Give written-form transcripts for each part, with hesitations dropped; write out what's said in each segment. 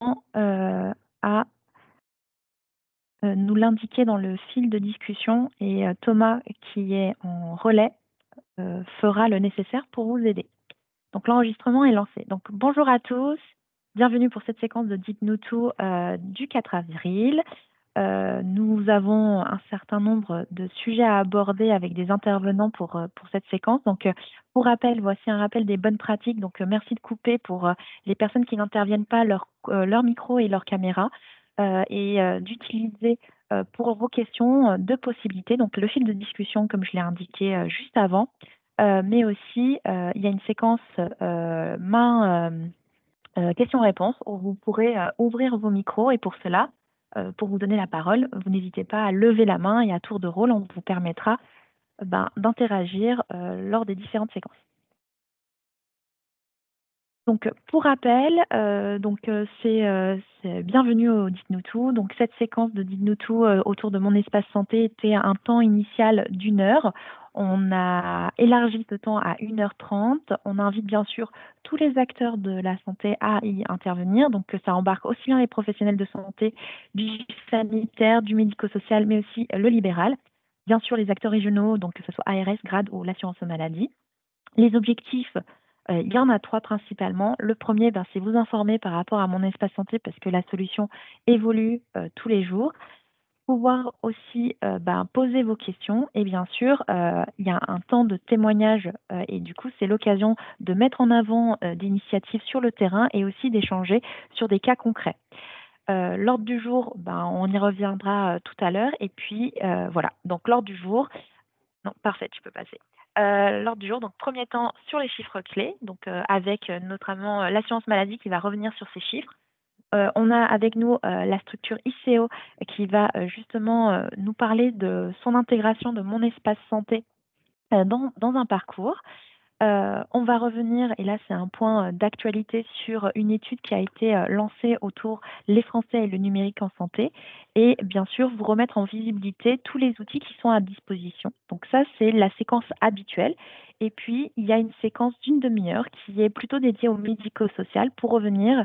à nous l'indiquer dans le fil de discussion et Thomas, qui est en relais, fera le nécessaire pour vous aider. Donc l'enregistrement est lancé. Donc bonjour à tous, bienvenue pour cette séquence de Dites-nous tout du 4 avril. Nous avons un certain nombre de sujets à aborder avec des intervenants pour cette séquence. Donc, pour rappel, voici un rappel des bonnes pratiques. Donc, merci de couper pour les personnes qui n'interviennent pas leur micro et leur caméra et d'utiliser pour vos questions deux possibilités. Donc, le fil de discussion, comme je l'ai indiqué juste avant, mais aussi il y a une séquence main questions-réponses où vous pourrez ouvrir vos micros et pour cela, pour vous donner la parole, vous n'hésitez pas à lever la main et à tour de rôle, on vous permettra d'interagir lors des différentes séquences. Donc, pour rappel, c'est bienvenue au Dites-nous tout. Donc, cette séquence de Dites-nous tout autour de mon espace santé était un temps initial d'1 heure. On a élargi ce temps à 1h30. On invite bien sûr tous les acteurs de la santé à y intervenir. Donc, ça embarque aussi bien les professionnels de santé, du sanitaire, du médico-social, mais aussi le libéral. Bien sûr, les acteurs régionaux, donc que ce soit ARS, GRAD ou l'assurance maladie. Les objectifs, il y en a 3 principalement. Le premier, c'est vous informer par rapport à mon espace santé parce que la solution évolue tous les jours. Pouvoir aussi poser vos questions et bien sûr, il y a un temps de témoignage et du coup, c'est l'occasion de mettre en avant des initiatives sur le terrain et aussi d'échanger sur des cas concrets. L'ordre du jour, on y reviendra tout à l'heure et puis voilà. Donc l'ordre du jour, non, parfait, tu peux passer. L'ordre du jour, donc premier temps sur les chiffres clés, donc avec notamment l'assurance maladie qui va revenir sur ces chiffres. On a avec nous la structure ICO qui va justement nous parler de son intégration de mon espace santé dans un parcours. On va revenir, et là c'est un point d'actualité, sur une étude qui a été lancée autour les Français et le numérique en santé, et bien sûr vous remettre en visibilité tous les outils qui sont à disposition. Donc ça c'est la séquence habituelle, et puis il y a une séquence d'1 demi-heure qui est plutôt dédiée au médico-social pour revenir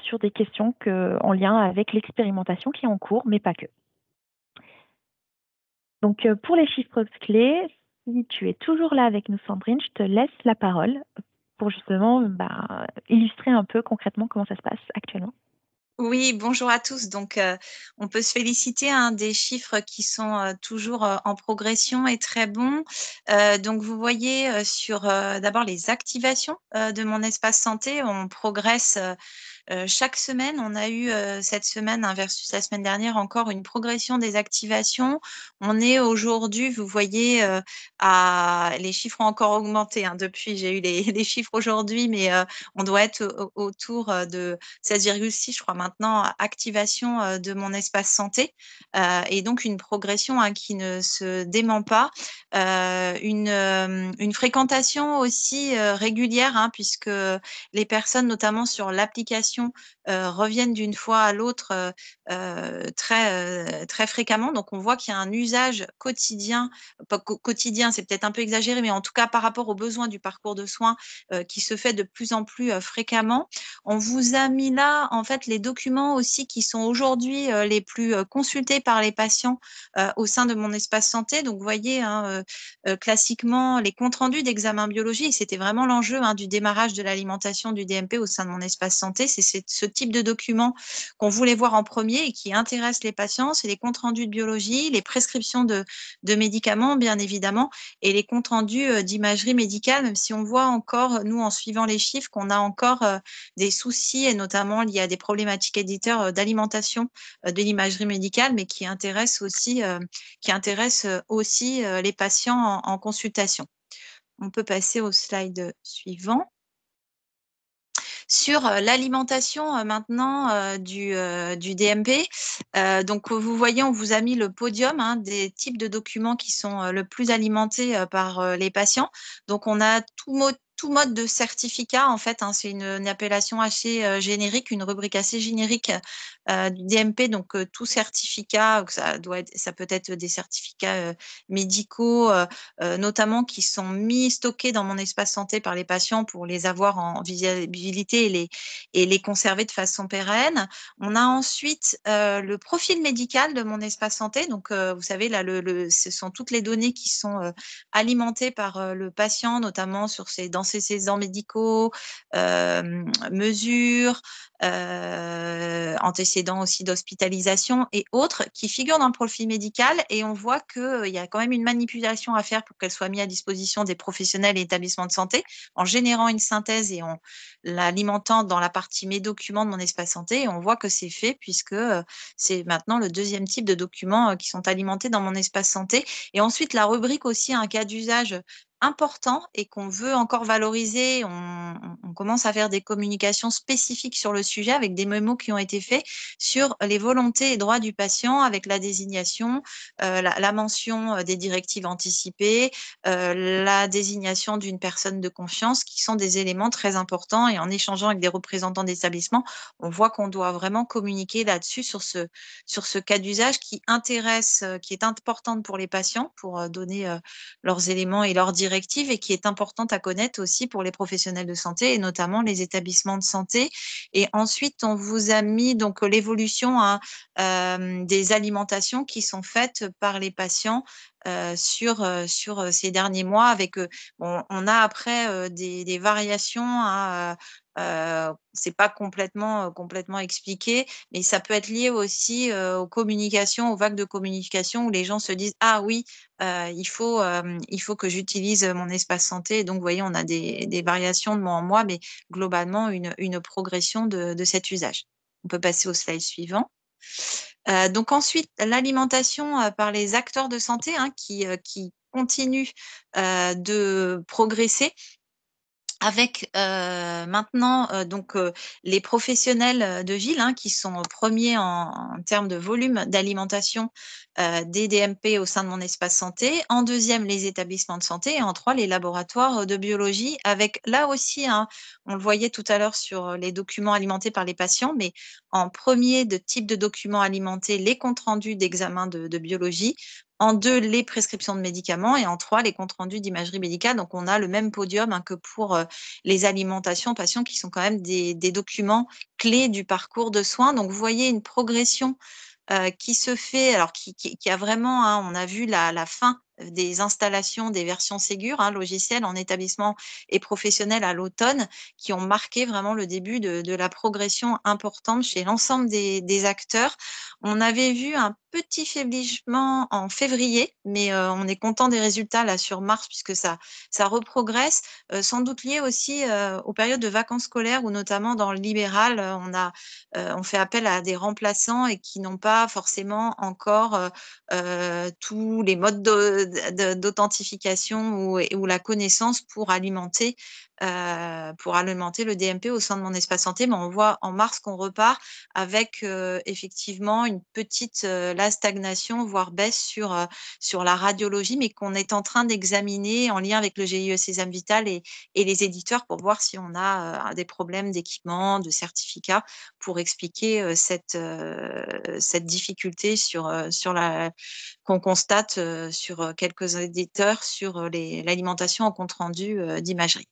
sur des questions en lien avec l'expérimentation qui est en cours, mais pas que. Donc, pour les chiffres clés, si tu es toujours là avec nous, Sandrine, je te laisse la parole pour justement illustrer un peu concrètement comment ça se passe actuellement. Oui, bonjour à tous. Donc, on peut se féliciter des chiffres qui sont toujours en progression et très bons. Donc, vous voyez sur d'abord les activations de mon espace santé, on progresse chaque semaine. On a eu cette semaine versus la semaine dernière encore une progression des activations. On est aujourd'hui, vous voyez, les chiffres ont encore augmenté depuis. J'ai eu les chiffres aujourd'hui, mais on doit être autour de 16,6, je crois maintenant, activation de mon espace santé. Et donc une progression qui ne se dément pas. Une fréquentation aussi régulière, puisque les personnes, notamment sur l'application, reviennent d'une fois à l'autre très fréquemment. Donc, on voit qu'il y a un usage quotidien, pas quotidien, c'est peut-être un peu exagéré, mais en tout cas par rapport aux besoins du parcours de soins qui se fait de plus en plus fréquemment. On vous a mis là, en fait, les documents aussi qui sont aujourd'hui les plus consultés par les patients au sein de mon espace santé. Donc, vous voyez, classiquement, les comptes rendus d'examen biologie, c'était vraiment l'enjeu du démarrage de l'alimentation du DMP au sein de mon espace santé. C'est ce type de document qu'on voulait voir en premier et qui intéresse les patients. C'est les comptes rendus de biologie, les prescriptions de médicaments, bien évidemment, et les comptes rendus d'imagerie médicale, même si on voit encore, nous, en suivant les chiffres, qu'on a encore des soucis, et notamment liés à des problématiques éditeurs d'alimentation de l'imagerie médicale, mais qui intéressent aussi les patients en consultation. On peut passer au slide suivant. Sur l'alimentation maintenant du DMP, donc vous voyez, on vous a mis le podium des types de documents qui sont le plus alimentés par les patients. Donc on a tout mode de certificat, en fait, hein, c'est une appellation assez générique, une rubrique assez générique du DMP. Donc, tout certificat, ça peut être des certificats médicaux, notamment qui sont stockés dans mon espace santé par les patients pour les avoir en visibilité et les conserver de façon pérenne. On a ensuite le profil médical de mon espace santé. Donc, vous savez, là, ce sont toutes les données qui sont alimentées par le patient, notamment sur ses antécédents médicaux, mesures, antécédents aussi d'hospitalisation et autres, qui figurent dans le profil médical. Et on voit qu'il y a quand même une manipulation à faire pour qu'elle soit mise à disposition des professionnels et établissements de santé, en générant une synthèse et en l'alimentant dans la partie mes documents de mon espace santé. Et on voit que c'est fait, puisque c'est maintenant le deuxième type de documents qui sont alimentés dans mon espace santé. Et ensuite, la rubrique aussi un cas d'usage important et qu'on veut encore valoriser. On commence à faire des communications spécifiques sur le sujet avec des mémos qui ont été faits sur les volontés et droits du patient, avec la désignation, la mention des directives anticipées, la désignation d'une personne de confiance, qui sont des éléments très importants. Et en échangeant avec des représentants d'établissements, on voit qu'on doit vraiment communiquer là-dessus, sur ce cas d'usage qui est importante pour les patients, pour donner leurs éléments et leurs directives, et qui est importante à connaître aussi pour les professionnels de santé et notamment les établissements de santé. Et ensuite, on vous a mis donc l'évolution des alimentations qui sont faites par les patients sur ces derniers mois. Avec on a après des variations c'est pas complètement expliqué, mais ça peut être lié aussi aux communications, aux vagues de communication, où les gens se disent: ah oui, il faut que j'utilise mon espace santé. Et donc, vous voyez, on a des variations de mois en mois, mais globalement une progression de cet usage. On peut passer au slide suivant. Donc ensuite, l'alimentation par les acteurs de santé, hein, qui continuent de progresser, avec maintenant les professionnels de ville, hein, qui sont premiers en termes de volume d'alimentation des DMP au sein de mon espace santé. En deuxième, les établissements de santé. Et en trois, les laboratoires de biologie, avec là aussi, hein, on le voyait tout à l'heure sur les documents alimentés par les patients, mais en premier de type de documents alimentés, les comptes rendus d'examen de biologie. En deux, les prescriptions de médicaments. Et en trois, les comptes rendus d'imagerie médicale. Donc, on a le même podium, hein, que pour les alimentations patients, qui sont quand même des documents clés du parcours de soins. Donc, vous voyez une progression qui se fait, alors qui a vraiment, hein, on a vu la fin des installations des versions Ségur, hein, logicielles en établissement et professionnel à l'automne, qui ont marqué vraiment le début de la progression importante chez l'ensemble des acteurs. On avait vu un petit faiblissement en février, mais on est content des résultats là sur mars, puisque ça reprogresse, sans doute lié aussi aux périodes de vacances scolaires, où notamment dans le libéral, on fait appel à des remplaçants et qui n'ont pas forcément encore tous les modes d'authentification ou la connaissance pour alimenter le DMP au sein de mon espace santé. Mais on voit en mars qu'on repart avec effectivement une petite la stagnation, voire baisse sur la radiologie, mais qu'on est en train d'examiner en lien avec le GIE Sésame Vital et les éditeurs, pour voir si on a des problèmes d'équipement, de certificats, pour expliquer cette difficulté qu'on constate sur quelques éditeurs sur l'alimentation en compte rendu d'imagerie.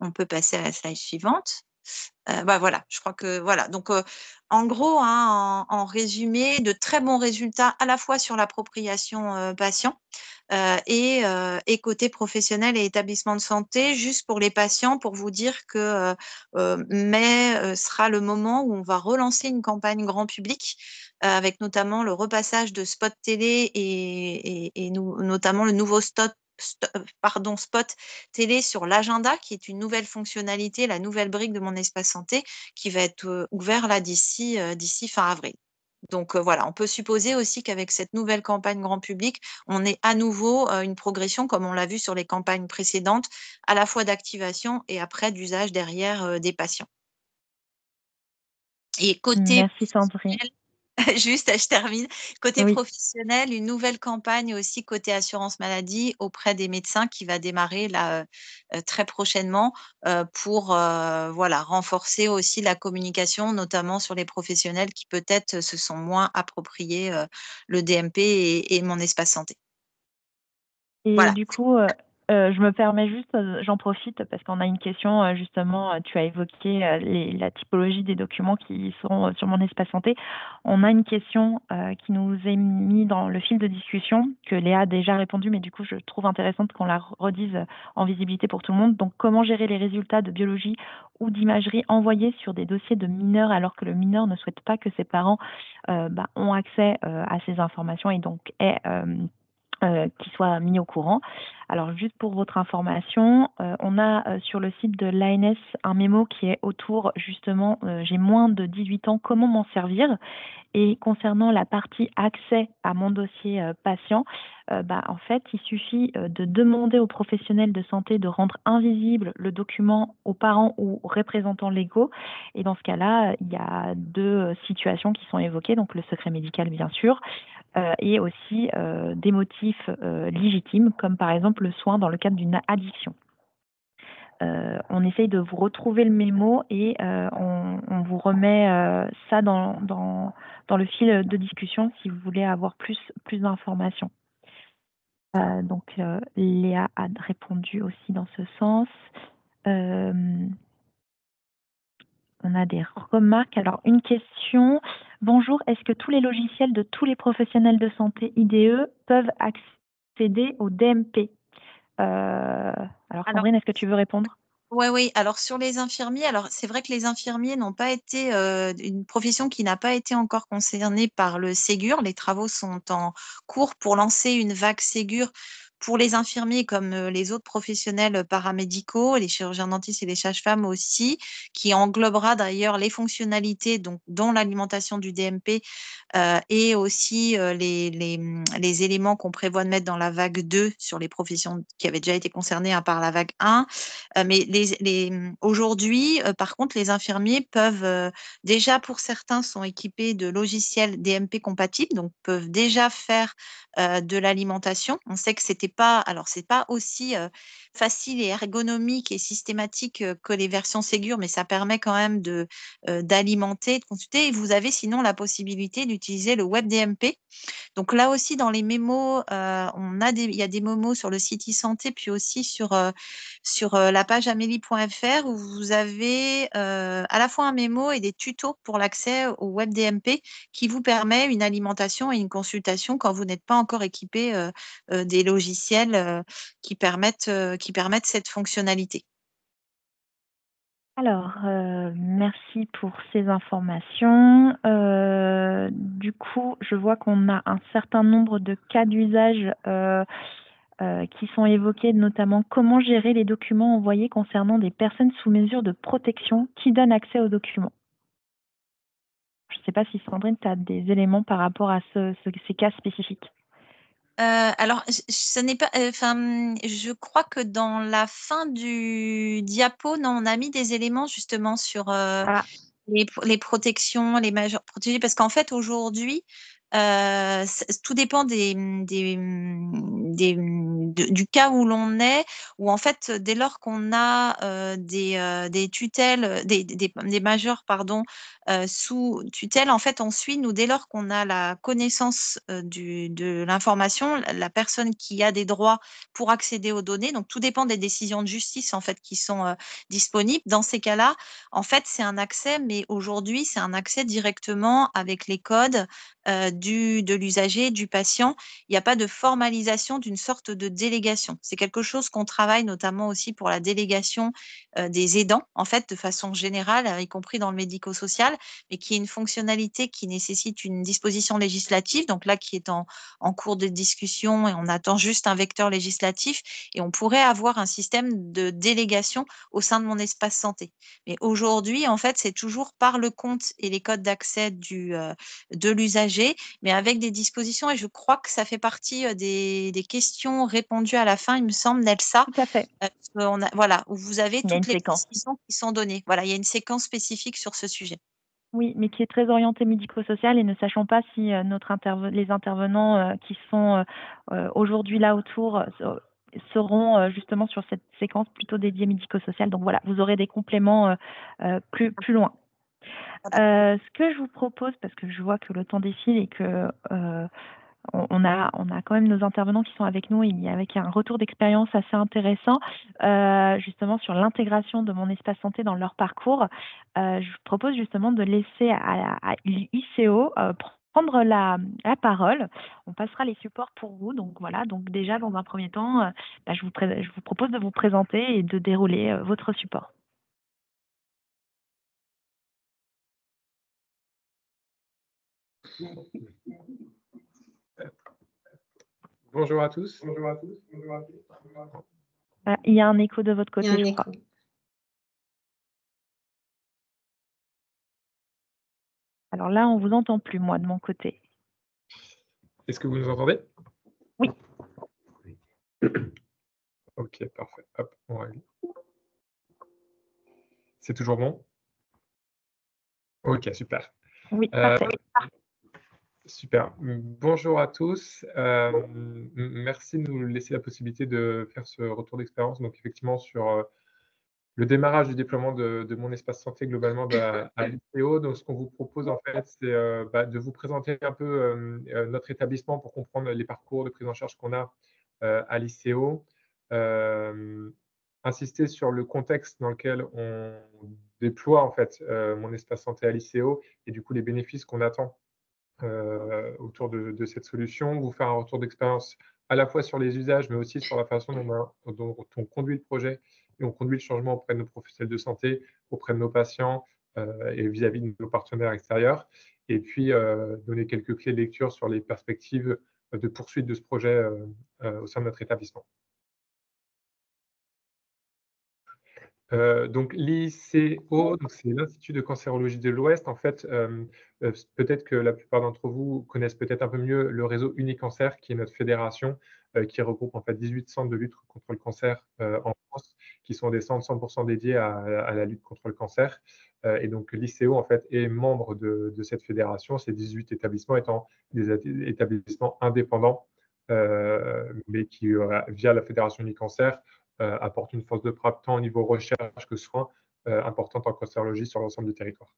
On peut passer à la slide suivante. Voilà, je crois que voilà. Donc, en gros, hein, en résumé, de très bons résultats à la fois sur l'appropriation patient et côté professionnel et établissement de santé. Juste pour les patients, pour vous dire que mai sera le moment où on va relancer une campagne grand public, avec notamment le repassage de spots télé et notamment le nouveau spot télé sur l'agenda, qui est une nouvelle fonctionnalité, la nouvelle brique de mon espace santé, qui va être ouvert là d'ici fin avril. Donc voilà, on peut supposer aussi qu'avec cette nouvelle campagne grand public, on est à nouveau une progression, comme on l'a vu sur les campagnes précédentes, à la fois d'activation et après d'usage derrière des patients. Et côté Merci Sandrine. Juste, je termine. Côté Oui. professionnel, une nouvelle campagne aussi côté assurance maladie auprès des médecins qui va démarrer là, très prochainement, pour, voilà, renforcer aussi la communication, notamment sur les professionnels qui peut-être se sont moins appropriés, le DMP et mon espace santé. Et Voilà. du coup, je me permets juste, j'en profite parce qu'on a une question, justement, tu as évoqué, la typologie des documents qui sont, sur mon espace santé. On a une question, qui nous est mise dans le fil de discussion, que Léa a déjà répondu, mais du coup, je trouve intéressante qu'on la redise, en visibilité pour tout le monde. Donc, comment gérer les résultats de biologie ou d'imagerie envoyés sur des dossiers de mineurs alors que le mineur ne souhaite pas que ses parents, ont accès, à ces informations et donc qui soit mis au courant. Alors juste pour votre information, on a sur le site de l'ANS un mémo qui est autour justement, j'ai moins de 18 ans, comment m'en servir? Et concernant la partie accès à mon dossier patient, en fait, il suffit de demander aux professionnels de santé de rendre invisible le document aux parents ou aux représentants légaux. Et dans ce cas-là, il y a deux situations qui sont évoquées, donc le secret médical bien sûr, et aussi des motifs légitimes, comme par exemple le soin dans le cadre d'une addiction. On essaye de vous retrouver le mémo et on vous remet ça dans le fil de discussion si vous voulez avoir plus d'informations. Donc, Léa a répondu aussi dans ce sens. On a des remarques. Alors, une question. Bonjour, est-ce que tous les logiciels de tous les professionnels de santé IDE peuvent accéder au DMP? Alors, Alors Sandrine, est-ce que tu veux répondre? ouais, oui, alors sur les infirmiers, alors c'est vrai que les infirmiers n'ont pas été, une profession qui n'a pas été encore concernée par le Ségur. Les travaux sont en cours pour lancer une vague Ségur pour les infirmiers comme, les autres professionnels, paramédicaux, les chirurgiens dentistes et les sages-femmes aussi, qui englobera d'ailleurs les fonctionnalités donc dont l'alimentation du DMP, et aussi, les éléments qu'on prévoit de mettre dans la vague 2 sur les professions qui avaient déjà été concernées, hein, par la vague 1. Mais aujourd'hui, par contre, les infirmiers peuvent, déjà pour certains sont équipés de logiciels DMP compatibles, donc peuvent déjà faire, de l'alimentation. On sait que c'était pas alors c'est pas aussi, facile et ergonomique et systématique, que les versions Ségur, mais ça permet quand même d'alimenter, de consulter et vous avez sinon la possibilité d'utiliser le web DMP. Donc là aussi dans les mémos, il y a des mémos sur le site e-santé, puis aussi sur la page amélie.fr où vous avez, à la fois un mémo et des tutos pour l'accès au web DMP qui vous permet une alimentation et une consultation quand vous n'êtes pas encore équipé, des logiciels, qui permettent cette fonctionnalité. Alors, merci pour ces informations. Du coup, je vois qu'on a un certain nombre de cas d'usage qui sont évoqués, notamment comment gérer les documents envoyés concernant des personnes sous mesure de protection qui donnent accès aux documents. Je ne sais pas si Sandrine, tu as des éléments par rapport à ces cas spécifiques. Alors ce n'est pas, je crois que dans la fin du diapo, non, on a mis des éléments justement sur, Ah, les protections, les majeurs protégés parce qu'en fait aujourd'hui, tout dépend du cas où l'on est, où en fait, dès lors qu'on a, des tutelles, des majeurs pardon, sous tutelle, en fait, on suit nous dès lors qu'on a la connaissance, de l'information, la personne qui a des droits pour accéder aux données, donc tout dépend des décisions de justice en fait qui sont, disponibles. Dans ces cas-là, en fait, c'est un accès, mais aujourd'hui, c'est un accès directement avec les codes, de l'usager, du patient. Il n'y a pas de formalisation d'une sorte de délégation. C'est quelque chose qu'on travaille notamment aussi pour la délégation, des aidants, en fait, de façon générale, y compris dans le médico-social, mais qui est une fonctionnalité qui nécessite une disposition législative, donc là, qui est en cours de discussion et on attend juste un vecteur législatif et on pourrait avoir un système de délégation au sein de mon espace santé. Mais aujourd'hui, en fait, c'est toujours par le compte et les codes d'accès de l'usager, mais avec des dispositions et je crois que ça fait partie, des questions répondues à la fin, il me semble, Nelsa, tout à fait. voilà, où vous avez Il y a une toutes les séquence. précisions qui sont données. Voilà, il y a une séquence spécifique sur ce sujet. Oui, mais qui est très orienté médico-social et ne sachant pas si les intervenants qui sont aujourd'hui là autour seront justement sur cette séquence plutôt dédiée médico-social. Donc voilà, vous aurez des compléments plus loin. Ce que je vous propose, parce que je vois que le temps défile et que on a quand même nos intervenants qui sont avec nous et avec un retour d'expérience assez intéressant, justement sur l'intégration de mon espace santé dans leur parcours. Je vous propose justement de laisser à l'ICO prendre la parole. On passera les supports pour vous. Donc voilà, donc déjà dans un premier temps, je vous propose de vous présenter et de dérouler votre support. Bonjour à tous. Il y a un écho de votre côté, je crois. Alors là, on vous entend plus, moi, de mon côté. Est-ce que vous nous entendez? Oui. Ok, parfait. Hop, on règle. C'est toujours bon? Ok, super. Oui, parfait. Super. Bonjour à tous. Merci de nous laisser la possibilité de faire ce retour d'expérience. Donc, effectivement, sur le démarrage du déploiement de mon espace santé globalement à l'ICO. Donc, ce qu'on vous propose, en fait, c'est de vous présenter un peu notre établissement pour comprendre les parcours de prise en charge qu'on a à l'ICO. Insister sur le contexte dans lequel on déploie, en fait, mon espace santé à l'ICO et du coup, les bénéfices qu'on attend autour de cette solution, vous faire un retour d'expérience à la fois sur les usages, mais aussi sur la façon dont on conduit le projet et on conduit le changement auprès de nos professionnels de santé, auprès de nos patients et vis-à-vis de nos partenaires extérieurs. Et puis, donner quelques clés de lecture sur les perspectives de poursuite de ce projet au sein de notre établissement. Donc l'ICO, c'est l'Institut de cancérologie de l'Ouest. En fait, peut-être que la plupart d'entre vous connaissent peut-être un peu mieux le réseau Unicancer, qui est notre fédération, qui regroupe en fait 18 centres de lutte contre le cancer en France, qui sont des centres 100% dédiés à la lutte contre le cancer. Et donc l'ICO en fait est membre de cette fédération, ces 18 établissements étant des établissements indépendants, mais qui via la fédération Unicancer apporte une force de frappe tant au niveau recherche que soins importante en cancérologie sur l'ensemble du territoire.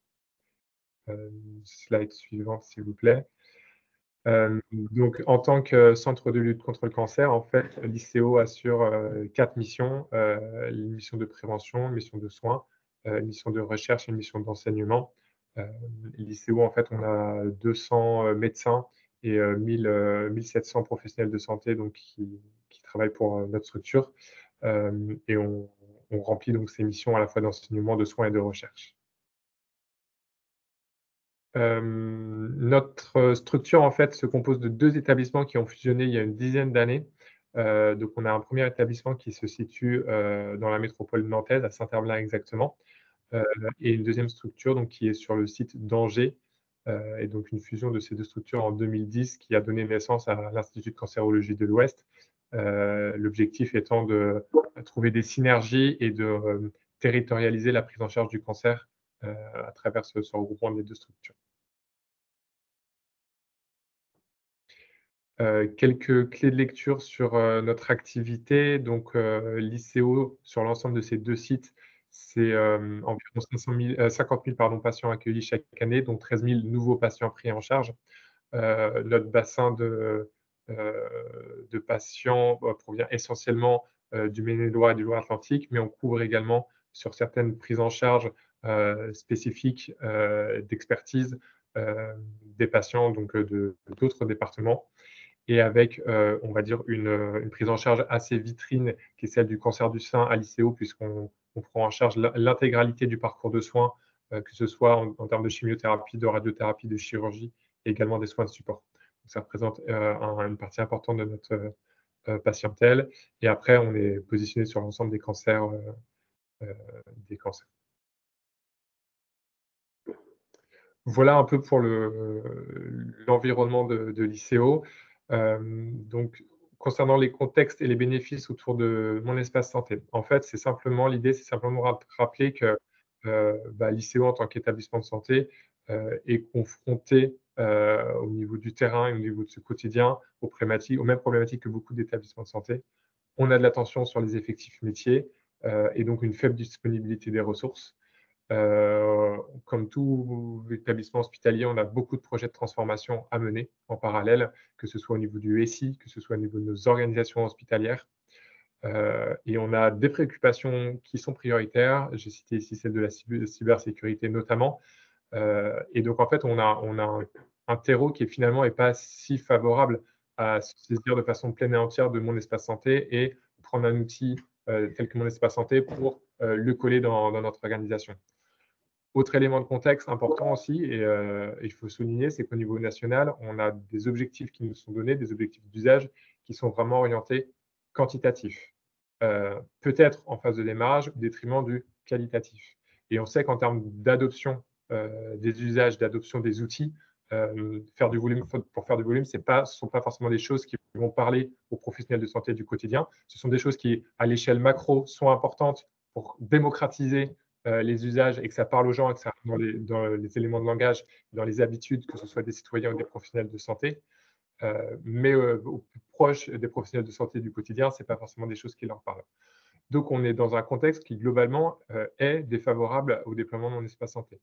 Slide suivante, s'il vous plaît. Donc, en tant que centre de lutte contre le cancer, en fait, l'ICO assure 4 missions, une mission de prévention, une mission de soins, une mission de recherche et une mission d'enseignement. L'ICO, en fait, on a 200 médecins et 1700 professionnels de santé donc, qui travaillent pour notre structure. Et on remplit donc ces missions à la fois d'enseignement, de soins et de recherche. Notre structure, en fait, se compose de 2 établissements qui ont fusionné il y a une dizaine d'années. Donc on a un premier établissement qui se situe dans la métropole nantaise, à Saint-Herblain exactement, et une deuxième structure donc, qui est sur le site d'Angers. Et donc une fusion de ces 2 structures en 2010 qui a donné naissance à l'Institut de cancérologie de l'Ouest. L'objectif étant de trouver des synergies et de territorialiser la prise en charge du cancer à travers ce regroupement des 2 structures. Quelques clés de lecture sur notre activité. Donc, l'ICO, sur l'ensemble de ces 2 sites, c'est environ 50 000 patients accueillis chaque année, donc 13 000 nouveaux patients pris en charge. Notre bassin de patients provient essentiellement du Maine-et-Loire et du Loire-Atlantique, mais on couvre également sur certaines prises en charge spécifiques d'expertise des patients donc, d'autres départements et avec, on va dire, une prise en charge assez vitrine qui est celle du cancer du sein à l'ICO puisqu'on prend en charge l'intégralité du parcours de soins, que ce soit en termes de chimiothérapie, de radiothérapie, de chirurgie et également des soins de support. Donc ça représente une partie importante de notre patientèle et après on est positionné sur l'ensemble des cancers, des cancers. Voilà un peu pour l'environnement de l'ICO. Donc, concernant les contextes et les bénéfices autour de mon espace santé. En fait, l'idée, c'est simplement de rappeler que l'ICO en tant qu'établissement de santé est confronté au niveau du terrain et au niveau de ce quotidien aux mêmes problématiques que beaucoup d'établissements de santé. On a de la tension sur les effectifs métiers et donc une faible disponibilité des ressources. Comme tout établissement hospitalier, on a beaucoup de projets de transformation à mener en parallèle, que ce soit au niveau du SI, que ce soit au niveau de nos organisations hospitalières. Et on a des préoccupations qui sont prioritaires. J'ai cité ici celle de la cybersécurité notamment. Et donc, en fait, on a un terreau qui finalement n'est pas si favorable à se saisir de façon pleine et entière de mon espace santé et prendre un outil tel que mon espace santé pour le coller dans notre organisation. Autre élément de contexte important aussi, et il faut souligner, c'est qu'au niveau national, on a des objectifs qui nous sont donnés, des objectifs d'usage qui sont vraiment orientés quantitatifs. Peut-être en phase de démarrage, au détriment du qualitatif. Et on sait qu'en termes d'adoption des usages, d'adoption des outils, faire du volume, pour faire du volume, ce ne sont pas forcément des choses qui vont parler aux professionnels de santé du quotidien. Ce sont des choses qui, à l'échelle macro, sont importantes pour démocratiser les usages et que ça parle aux gens, et que ça dans les éléments de langage, dans les habitudes, que ce soit des citoyens ou des professionnels de santé. Mais au plus proche des professionnels de santé du quotidien, ce n'est pas forcément des choses qui leur parlent. Donc, on est dans un contexte qui, globalement, est défavorable au déploiement de mon espace santé.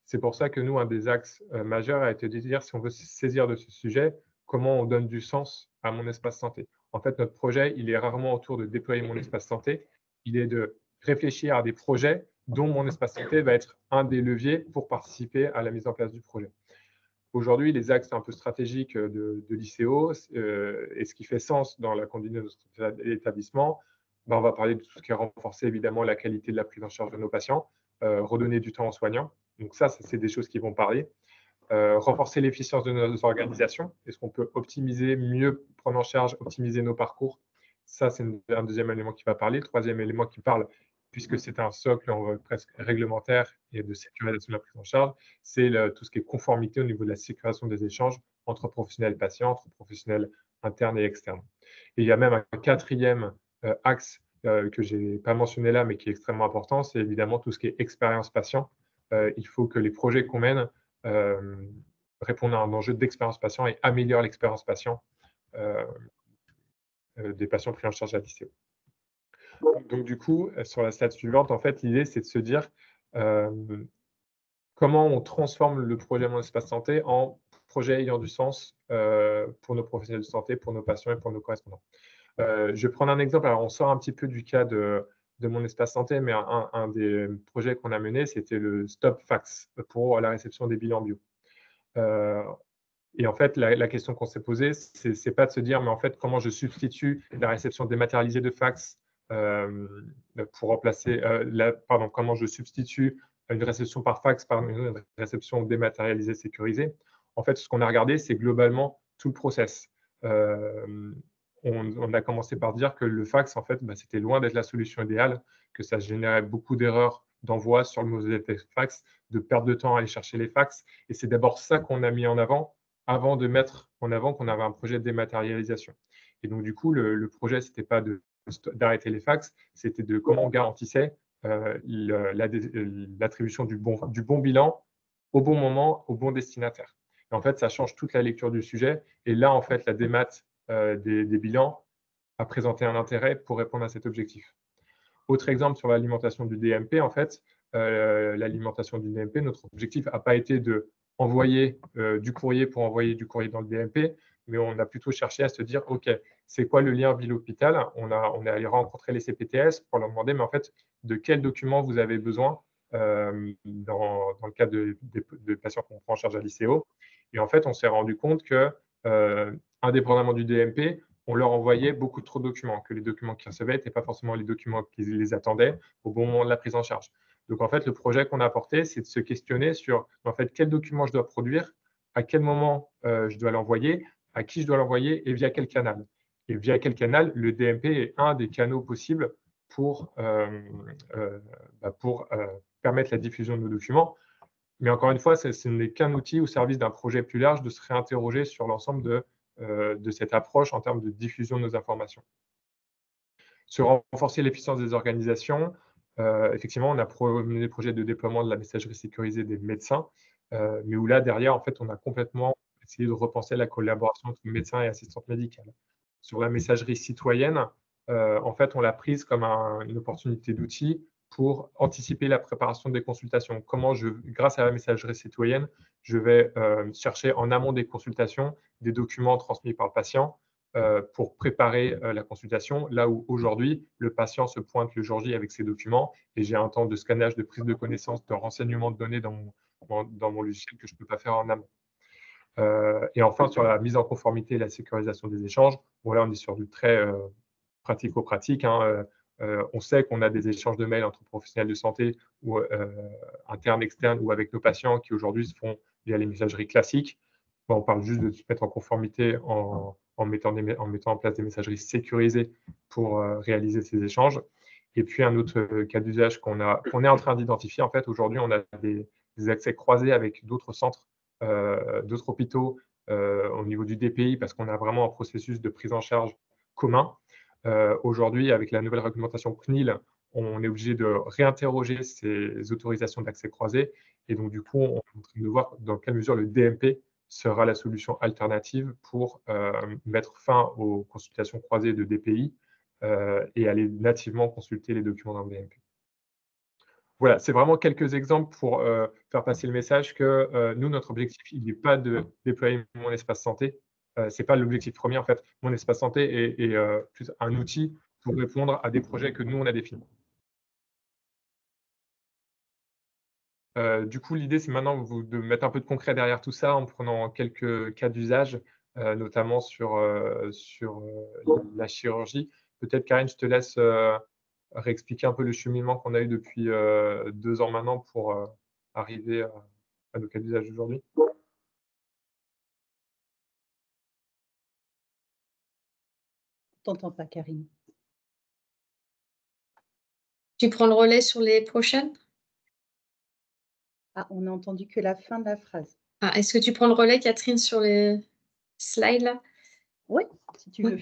C'est pour ça que nous, un des axes majeurs a été de dire, si on veut se saisir de ce sujet, comment on donne du sens à mon espace santé. En fait, notre projet, il est rarement autour de déployer mon espace santé, il est de réfléchir à des projets dont mon espace santé va être un des leviers pour participer à la mise en place du projet. Aujourd'hui, les axes un peu stratégiques de l'ICO et ce qui fait sens dans la conduite de notre établissement, on va parler de tout ce qui est renforcer évidemment la qualité de la prise en charge de nos patients, redonner du temps aux soignants. Donc ça c'est des choses qui vont parler. Renforcer l'efficience de nos organisations. Est-ce qu'on peut optimiser, mieux prendre en charge, optimiser nos parcours? Ça, c'est un deuxième élément qui va parler. Troisième élément qui parle, puisque c'est un socle presque réglementaire et de sécurisation de la prise en charge, c'est tout ce qui est conformité au niveau de la sécurisation des échanges entre professionnels et patients, entre professionnels internes et externes. Et il y a même un quatrième axe que je n'ai pas mentionné là, mais qui est extrêmement important, c'est évidemment tout ce qui est expérience patient. Il faut que les projets qu'on mène répondent à un enjeu d'expérience patient et améliorent l'expérience patient des patients pris en charge à l'ICO. Donc, du coup, sur la slide suivante, en fait, l'idée, c'est de se dire comment on transforme le projet Mon Espace Santé en projet ayant du sens pour nos professionnels de santé, pour nos patients et pour nos correspondants. Je vais prendre un exemple. Alors, on sort un petit peu du cas de Mon Espace Santé, mais un des projets qu'on a mené, c'était le Stop Fax pour la réception des bilans bio. Et en fait, la question qu'on s'est posée, c'est pas de se dire, mais en fait, comment je substitue la réception dématérialisée de fax pour remplacer, comment je substitue une réception par fax par une réception dématérialisée sécurisée. En fait, ce qu'on a regardé, c'est globalement tout le process. On a commencé par dire que le fax, en fait, c'était loin d'être la solution idéale, que ça générait beaucoup d'erreurs d'envoi sur le modèle fax, de perte de temps à aller chercher les fax. Et c'est d'abord ça qu'on a mis en avant de mettre en avant qu'on avait un projet de dématérialisation. Et donc, du coup, le projet, ce n'était pas d'arrêter les fax, c'était de comment on garantissait l'attribution du bon bilan au bon moment, au bon destinataire. Et en fait, ça change toute la lecture du sujet. Et là, en fait, la démat des bilans a présenté un intérêt pour répondre à cet objectif. Autre exemple sur l'alimentation du DMP, en fait, l'alimentation du DMP, notre objectif n'a pas été de envoyer du courrier pour envoyer du courrier dans le DMP, mais on a plutôt cherché à se dire, OK, c'est quoi le lien ville-hôpital? On est allé rencontrer les CPTS pour leur demander, mais en fait, de quels documents vous avez besoin dans le cas de patients qu'on prend en charge à l'ICO. Et en fait, on s'est rendu compte que, indépendamment du DMP, on leur envoyait beaucoup trop de documents, que les documents qu'ils recevaient n'étaient pas forcément les documents qu'ils les attendaient au bon moment de la prise en charge. Donc, en fait, le projet qu'on a apporté, c'est de se questionner sur, en fait, quel document je dois produire, à quel moment je dois l'envoyer, à qui je dois l'envoyer et via quel canal. Et via quel canal, le DMP est un des canaux possibles pour permettre la diffusion de nos documents. Mais encore une fois, ce n'est qu'un outil au service d'un projet plus large de se réinterroger sur l'ensemble de cette approche en termes de diffusion de nos informations. Se renforcer l'efficience des organisations, effectivement, on a mené des projets de déploiement de la messagerie sécurisée des médecins, mais où là, derrière, en fait, on a complètement essayé de repenser la collaboration entre médecins et assistantes médicales. Sur la messagerie citoyenne, en fait, on l'a prise comme une opportunité d'outil pour anticiper la préparation des consultations. Grâce à la messagerie citoyenne, je vais chercher en amont des consultations des documents transmis par le patient pour préparer la consultation, là où aujourd'hui, le patient se pointe le jour J avec ses documents et j'ai un temps de scannage, de prise de connaissance, de renseignement de données dans mon logiciel que je ne peux pas faire en amont. Et enfin, sur la mise en conformité et la sécurisation des échanges, bon, là, on est sur du très pratico-pratique. Hein, on sait qu'on a des échanges de mails entre professionnels de santé ou internes, externes ou avec nos patients qui aujourd'hui se font via les messageries classiques. Bon, on parle juste de se mettre en conformité en mettant en place des messageries sécurisées pour réaliser ces échanges. Et puis, un autre cas d'usage qu'on est en train d'identifier, en fait, aujourd'hui, on a des accès croisés avec d'autres centres, d'autres hôpitaux au niveau du DPI parce qu'on a vraiment un processus de prise en charge commun. Aujourd'hui, avec la nouvelle réglementation CNIL, on est obligé de réinterroger ces autorisations d'accès croisé. Et donc, du coup, on est en train de voir dans quelle mesure le DMP sera la solution alternative pour mettre fin aux consultations croisées de DPI et aller nativement consulter les documents dans le DMP. Voilà, c'est vraiment quelques exemples pour faire passer le message que nous, notre objectif, il n'est pas de déployer mon espace santé. Ce n'est pas l'objectif premier, en fait. Mon espace santé est plus un outil pour répondre à des projets que nous, on a définis. Du coup, l'idée, c'est maintenant de mettre un peu de concret derrière tout ça en prenant quelques cas d'usage, notamment sur la chirurgie. Peut-être, Karine, je te laisse réexpliquer un peu le cheminement qu'on a eu depuis 2 ans maintenant pour arriver à nos cas d'usage d'aujourd'hui. T'entends pas, Karine. Tu prends le relais sur les prochaines? Ah, on n'a entendu que la fin de la phrase. Ah, est-ce que tu prends le relais, Catherine, sur les slides là? Oui, si tu veux.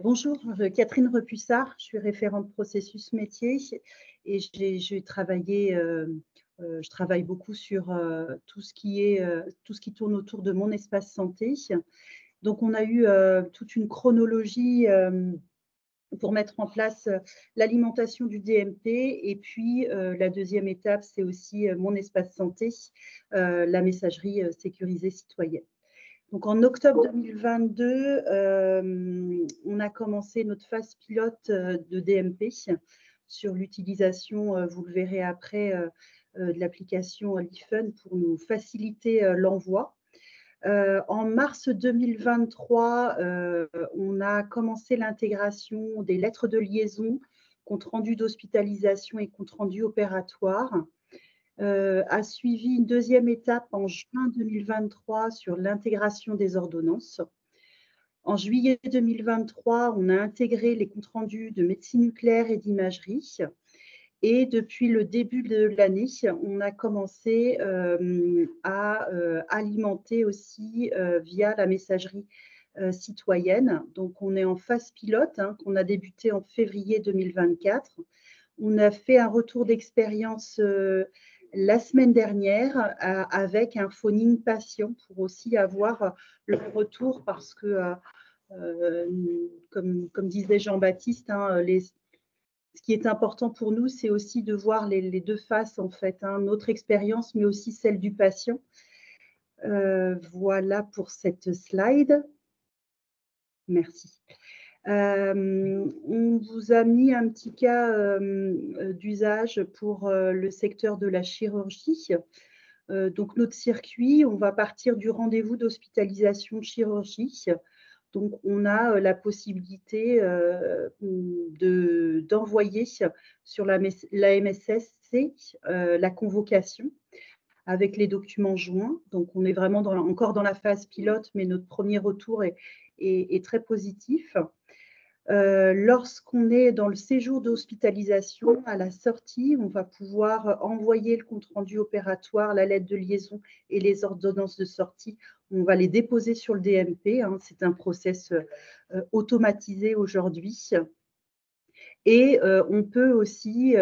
Bonjour, Catherine Repussard, je suis référente processus métier et je travaille beaucoup sur tout ce qui tourne autour de mon espace santé. Donc, on a eu toute une chronologie pour mettre en place l'alimentation du DMP. Et puis, la deuxième étape, c'est aussi mon espace santé, la messagerie sécurisée citoyenne. Donc, en octobre 2022, on a commencé notre phase pilote de DMP sur l'utilisation, vous le verrez après, de l'application Lifun pour nous faciliter l'envoi. En mars 2023, on a commencé l'intégration des lettres de liaison, compte rendu d'hospitalisation et compte rendu opératoire. A suivi une deuxième étape en juin 2023 sur l'intégration des ordonnances. En juillet 2023, on a intégré les comptes rendus de médecine nucléaire et d'imagerie. Et depuis le début de l'année, on a commencé à alimenter aussi via la messagerie citoyenne. Donc, on est en phase pilote qu'on a débuté en février 2024. On a fait un retour d'expérience la semaine dernière avec un phoning patient pour aussi avoir le retour parce que, comme disait Jean-Baptiste, ce qui est important pour nous, c'est aussi de voir les deux faces, en fait, notre expérience, mais aussi celle du patient. Voilà pour cette slide. Merci. On vous a mis un petit cas d'usage pour le secteur de la chirurgie. Donc, notre circuit, on va partir du rendez-vous d'hospitalisation chirurgie. Donc, on a la possibilité d'envoyer sur la MSSC la convocation avec les documents joints. Donc, on est vraiment encore dans la phase pilote, mais notre premier retour est très positif. Lorsqu'on est dans le séjour d'hospitalisation, à la sortie, on va pouvoir envoyer le compte-rendu opératoire, la lettre de liaison et les ordonnances de sortie. On va les déposer sur le DMP. C'est un process automatisé aujourd'hui. Et on peut aussi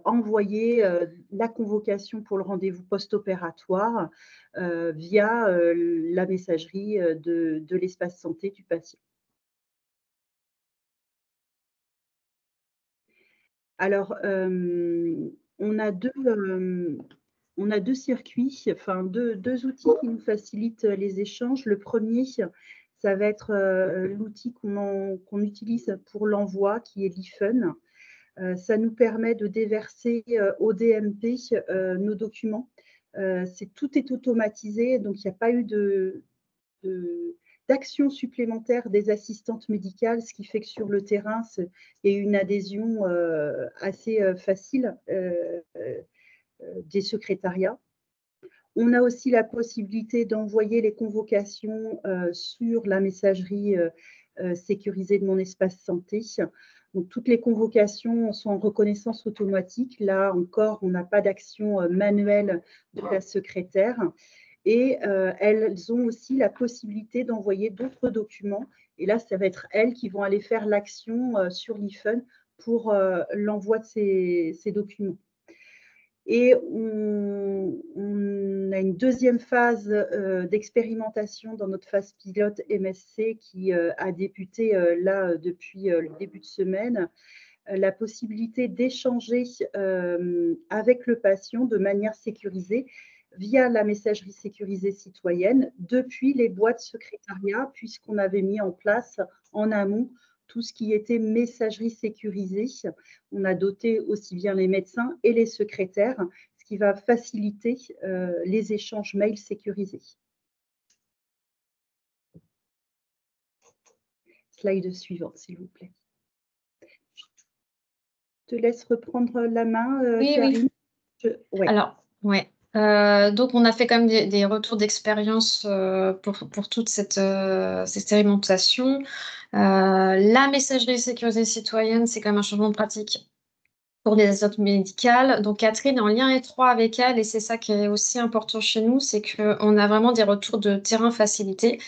envoyer la convocation pour le rendez-vous post-opératoire via la messagerie de l'espace santé du patient. Alors, on a deux circuits, enfin deux outils qui nous facilitent les échanges. Le premier, ça va être l'outil qu'on utilise pour l'envoi, qui est l'e-Fun. Ça nous permet de déverser au DMP nos documents. Tout est automatisé, donc il n'y a pas eu d'action supplémentaire des assistantes médicales, ce qui fait que sur le terrain, il y a eu une adhésion assez facile des secrétariats. On a aussi la possibilité d'envoyer les convocations sur la messagerie sécurisée de mon espace santé. Donc, toutes les convocations sont en reconnaissance automatique. Là encore, on n'a pas d'action manuelle de la secrétaire. Et elles ont aussi la possibilité d'envoyer d'autres documents. Et là, ça va être elles qui vont aller faire l'action sur l'e-Fun pour l'envoi de ces documents. Et on a une deuxième phase d'expérimentation dans notre phase pilote MSC qui a débuté là depuis le début de semaine, la possibilité d'échanger avec le patient de manière sécurisée via la messagerie sécurisée citoyenne depuis les boîtes secrétariat, puisqu'on avait mis en place en amont tout ce qui était messagerie sécurisée. On a doté aussi bien les médecins et les secrétaires, ce qui va faciliter les échanges mails sécurisés. Slide suivant, s'il vous plaît. Je te laisse reprendre la main, Oui, Karine. oui. Ouais. Alors, ouais. Donc, on a fait quand même des retours d'expérience pour toute cette expérimentation. La messagerie sécurisée citoyenne, c'est quand même un changement de pratique pour les assistantes médicales. Donc, Catherine est en lien étroit avec elle et c'est ça qui est aussi important chez nous, c'est qu'on a vraiment des retours de terrain facilités.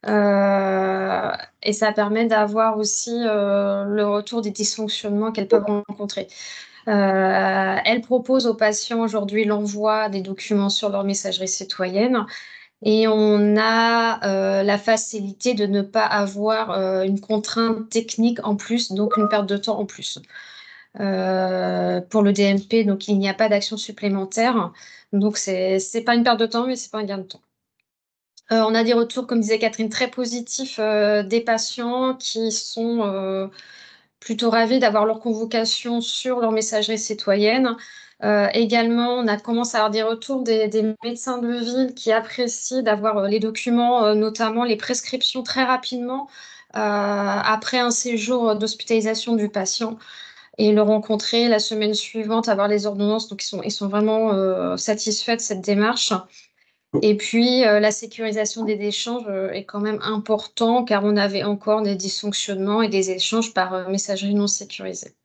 Et ça permet d'avoir aussi le retour des dysfonctionnements qu'elles peuvent rencontrer. Elle propose aux patients aujourd'hui l'envoi des documents sur leur messagerie citoyenne et on a la facilité de ne pas avoir une contrainte technique en plus, donc une perte de temps en plus. Pour le DMP, donc il n'y a pas d'action supplémentaire, donc c'est pas une perte de temps, mais c'est pas un gain de temps. On a des retours, comme disait Catherine, très positifs des patients qui sont plutôt ravis d'avoir leur convocation sur leur messagerie citoyenne. Également, on a commencé à avoir des retours des médecins de ville qui apprécient d'avoir les documents, notamment les prescriptions très rapidement après un séjour d'hospitalisation du patient et le rencontrer la semaine suivante, avoir les ordonnances. Donc, ils sont vraiment satisfaits de cette démarche. Et puis, la sécurisation des échanges est quand même important car on avait encore des dysfonctionnements et des échanges par messagerie non sécurisée.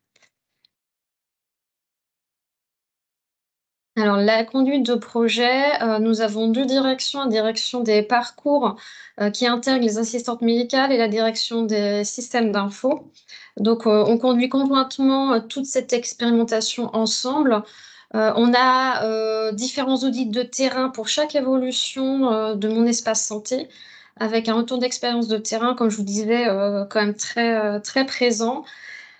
Alors, la conduite de projet, nous avons deux directions, la direction des parcours qui intègre les assistantes médicales et la direction des systèmes d'info. Donc, on conduit conjointement toute cette expérimentation ensemble. On a différents audits de terrain pour chaque évolution de mon espace santé, avec un retour d'expérience de terrain, comme je vous disais, quand même très présent.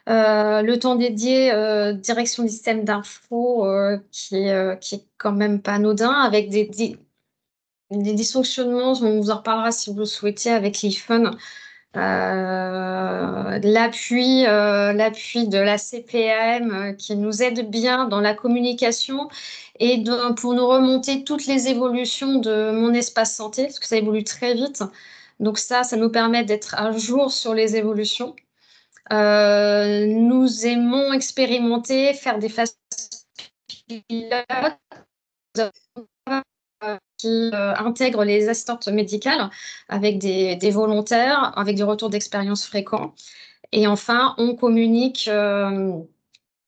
Le temps dédié direction du système d'info qui est quand même pas anodin, avec des dysfonctionnements, on vous en reparlera si vous le souhaitez, avec l'e-Fun. L'appui de la CPAM qui nous aide bien dans la communication et pour nous remonter toutes les évolutions de mon espace santé, parce que ça évolue très vite. Donc ça nous permet d'être à jour sur les évolutions. Nous aimons expérimenter, faire des phases pilotes qui intègrent les assistantes médicales avec des volontaires, avec des retours d'expérience fréquents. Et enfin, on communique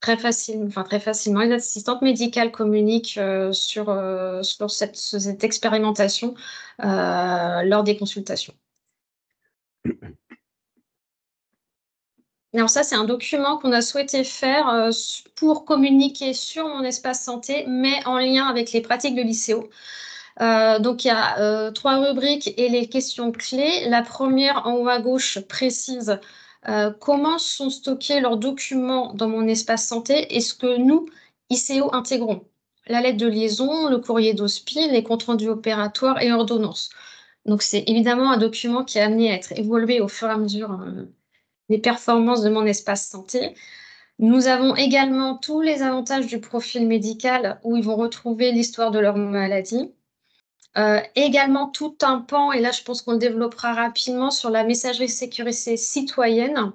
très facilement. Les assistantes médicales communiquent sur cette expérimentation lors des consultations. Alors ça, c'est un document qu'on a souhaité faire pour communiquer sur mon espace santé, mais en lien avec les pratiques de l'ICO. Donc, il y a 3 rubriques et les questions clés. La première, en haut à gauche, précise comment sont stockés leurs documents dans mon espace santé et ce que nous, ICO, intégrons. La lettre de liaison, le courrier d'hospi, les comptes rendus opératoires et ordonnances. Donc, c'est évidemment un document qui est amené à être évolué au fur et à mesure des performances de mon espace santé. Nous avons également tous les avantages du profil médical où ils vont retrouver l'histoire de leur maladie. Également tout un pan, et là je pense qu'on le développera rapidement, sur la messagerie sécurisée citoyenne.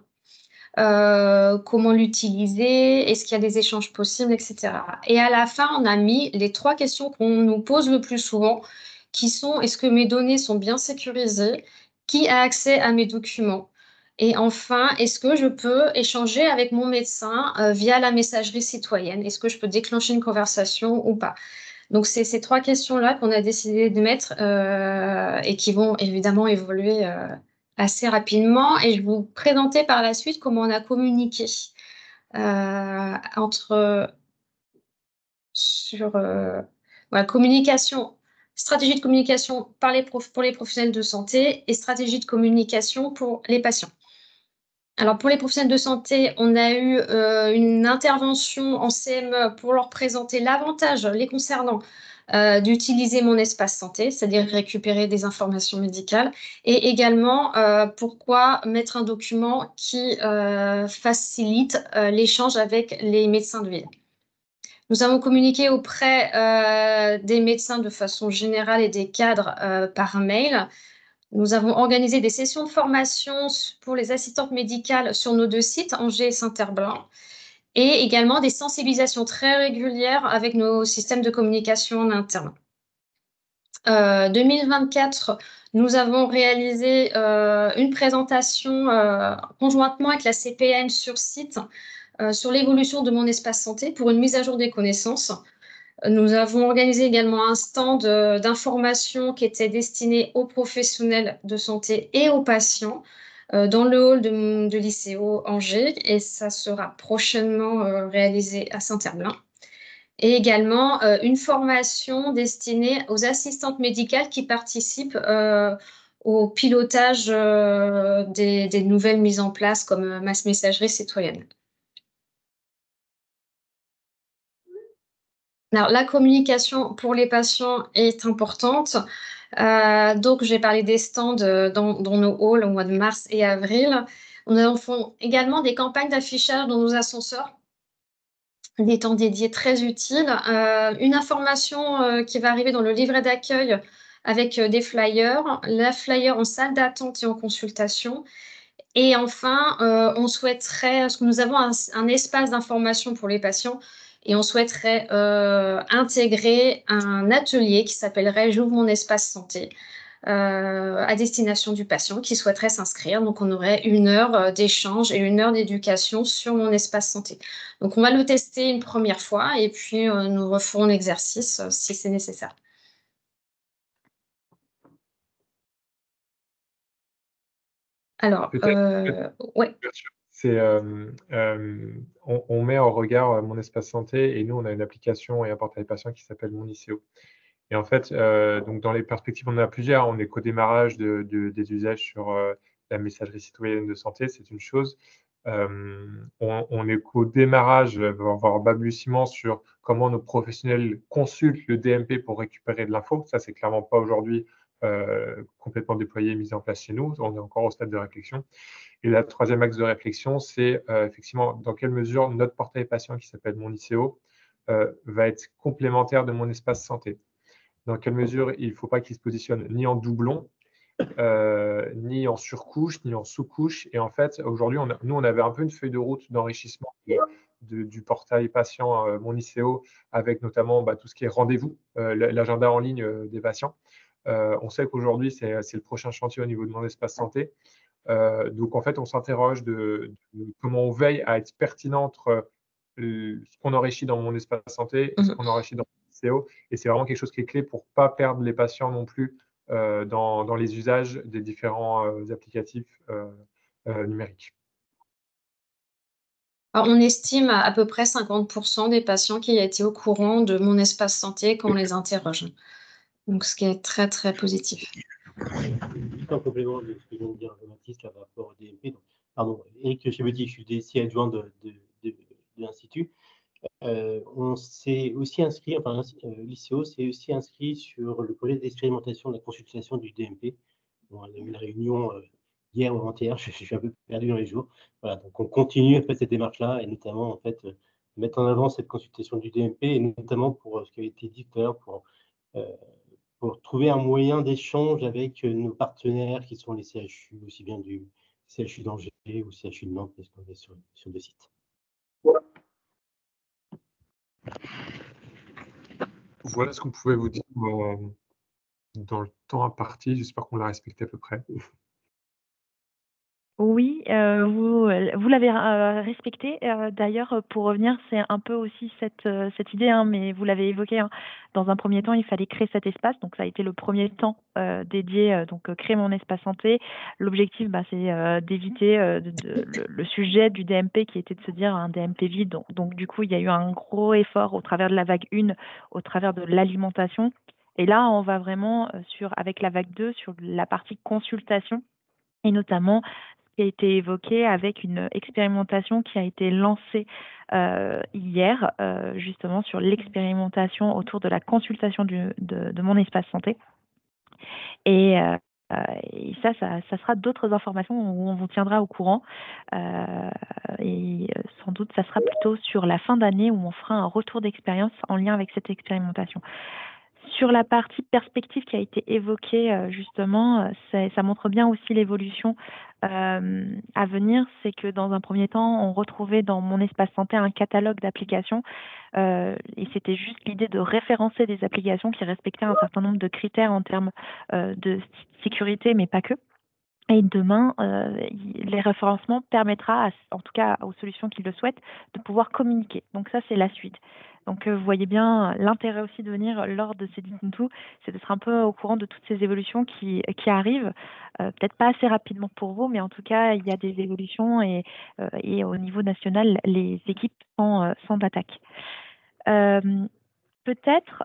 Comment l'utiliser, est-ce qu'il y a des échanges possibles, etc. Et à la fin, on a mis les 3 questions qu'on nous pose le plus souvent, qui sont: est-ce que mes données sont bien sécurisées? Qui a accès à mes documents? Et enfin, est-ce que je peux échanger avec mon médecin via la messagerie citoyenne? Est-ce que je peux déclencher une conversation ou pas? Donc, c'est ces 3 questions-là qu'on a décidé de mettre et qui vont évidemment évoluer assez rapidement. Et je vais vous présenter par la suite comment on a communiqué sur communication, stratégie de communication pour les professionnels de santé et stratégie de communication pour les patients. Alors, pour les professionnels de santé, on a eu une intervention en CME pour leur présenter l'avantage les concernant d'utiliser mon espace santé, c'est-à-dire récupérer des informations médicales, et également pourquoi mettre un document qui facilite l'échange avec les médecins de ville. Nous avons communiqué auprès des médecins de façon générale et des cadres par mail. Nous avons organisé des sessions de formation pour les assistantes médicales sur nos 2 sites, Angers et Saint-Herblain, et également des sensibilisations très régulières avec nos systèmes de communication en interne. 2024, nous avons réalisé une présentation conjointement avec la CPN sur site sur l'évolution de mon espace santé pour une mise à jour des connaissances. Nous avons organisé également un stand d'information qui était destiné aux professionnels de santé et aux patients dans le hall de l'ICO Angers, et ça sera prochainement réalisé à Saint-Herblain. Et également une formation destinée aux assistantes médicales qui participent au pilotage des nouvelles mises en place comme masse messagerie citoyenne. Alors, la communication pour les patients est importante. Donc, j'ai parlé des stands dans nos halls au mois de mars et avril. On a également des campagnes d'affichage dans nos ascenseurs, des temps dédiés très utiles. Une information qui va arriver dans le livret d'accueil avec des flyers, la flyer en salle d'attente et en consultation. Et enfin, on souhaiterait, parce que nous avons un espace d'information pour les patients, et on souhaiterait intégrer un atelier qui s'appellerait « J'ouvre mon espace santé » à destination du patient qui souhaiterait s'inscrire. Donc, on aurait 1 heure d'échange et 1 heure d'éducation sur mon espace santé. Donc, on va le tester une première fois et puis nous referons l'exercice si c'est nécessaire. Alors, ouais. C'est, on met en regard mon espace santé, et nous, on a une application et un portail patient qui s'appelle Mon ICO. Et en fait, donc dans les perspectives, on en a plusieurs. On est qu'au démarrage des usages sur la messagerie citoyenne de santé, c'est une chose. On est qu'au démarrage, voire balbutiement, sur comment nos professionnels consultent le DMP pour récupérer de l'info. Ça, c'est clairement pas aujourd'hui complètement déployé, mis en place chez nous. On est encore au stade de réflexion. Et la 3e axe de réflexion, c'est effectivement dans quelle mesure notre portail patient qui s'appelle Mon ICO va être complémentaire de mon espace santé. Dans quelle mesure il ne faut pas qu'il se positionne ni en doublon, ni en surcouche, ni en sous-couche. Et en fait, aujourd'hui, nous, on avait un peu une feuille de route d'enrichissement du portail patient Mon ICO, avec notamment tout ce qui est rendez-vous, l'agenda en ligne des patients. On sait qu'aujourd'hui, c'est le prochain chantier au niveau de mon espace santé. Donc, en fait, on s'interroge de comment on veille à être pertinent entre ce qu'on enrichit dans mon espace santé et ce qu'on enrichit dans mon ICO. Et c'est vraiment quelque chose qui est clé pour ne pas perdre les patients non plus dans les usages des différents applicatifs numériques. Alors, on estime à peu près 50% des patients qui étaient au courant de mon espace santé quand on les interroge. Donc, ce qui est très, très positif. Juste en complément de ce que vient de dire Jean-Baptiste par rapport au DMP. Donc, pardon, Éric Chevetier, je suis DSI adjoint de l'Institut. On s'est aussi inscrit, enfin, l'ICO s'est aussi inscrit sur le projet d'expérimentation de la consultation du DMP. Bon, on a eu une réunion hier ou avant-hier, je suis un peu perdu dans les jours. Voilà, donc on continue en fait cette démarche-là et notamment en fait mettre en avant cette consultation du DMP et notamment pour ce qui avait été dit tout à l'heure pour trouver un moyen d'échange avec nos partenaires qui sont les CHU, aussi bien du CHU d'Angers ou CHU de Nantes, parce qu'on est sur deux sites. Voilà ce qu'on pouvait vous dire dans le temps imparti. J'espère qu'on l'a respecté à peu près. Oui, vous l'avez respecté. D'ailleurs, pour revenir, c'est un peu aussi cette idée, hein, mais vous l'avez évoqué. Hein. Dans un premier temps, il fallait créer cet espace. Donc, ça a été le premier temps dédié, donc créer mon espace santé. L'objectif, c'est d'éviter le sujet du DMP qui était de se dire un DMP vide. Donc, du coup, il y a eu un gros effort au travers de la vague 1, au travers de l'alimentation. Et là, on va vraiment avec la vague 2 sur la partie consultation et notamment qui a été évoqué avec une expérimentation qui a été lancée hier, justement sur l'expérimentation autour de la consultation de mon espace santé. Et ça sera d'autres informations où on vous tiendra au courant. Et sans doute, ça sera plutôt sur la fin d'année où on fera un retour d'expérience en lien avec cette expérimentation. Sur la partie perspective qui a été évoquée, justement, ça montre bien aussi l'évolution à venir. C'est que dans un premier temps, on retrouvait dans mon espace santé un catalogue d'applications et c'était juste l'idée de référencer des applications qui respectaient un certain nombre de critères en termes de sécurité, mais pas que. Et demain, les référencements permettra, en tout cas aux solutions qui le souhaitent, de pouvoir communiquer. Donc ça, c'est la suite. Donc vous voyez bien l'intérêt aussi de venir lors de ces Dites-nous-tout, c'est d'être un peu au courant de toutes ces évolutions qui arrivent. Peut-être pas assez rapidement pour vous, mais en tout cas, il y a des évolutions et au niveau national, les équipes sont d'attaque. Peut-être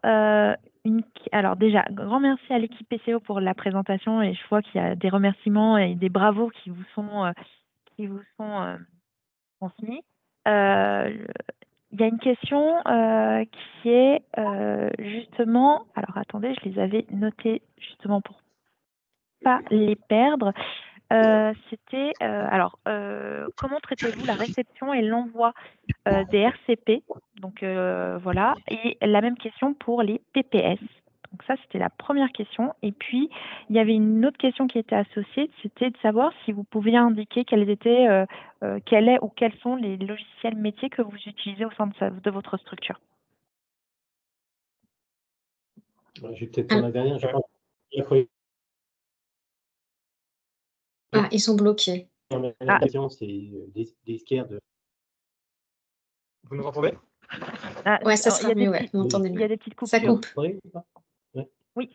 alors déjà, grand merci à l'équipe PCO pour la présentation et je vois qu'il y a des remerciements et des bravos qui vous sont transmis. Il y a une question qui est justement, alors attendez, je les avais notées justement pour pas les perdre. C'était comment traitez-vous la réception et l'envoi des RCP? Donc voilà, et la même question pour les PPS. Donc ça, c'était la première question. Et puis, il y avait une autre question qui était associée, c'était de savoir si vous pouviez indiquer quels sont les logiciels métiers que vous utilisez au sein de votre structure. Je vais peut-être prendre la dernière. Je pense ils sont bloqués. la question, c'est des scares de... Vous nous entendez? Ouais, ça sera mieux, ouais. Vous m'entendez mieux. Il y a des petites coupures. Ça coupe. Oui.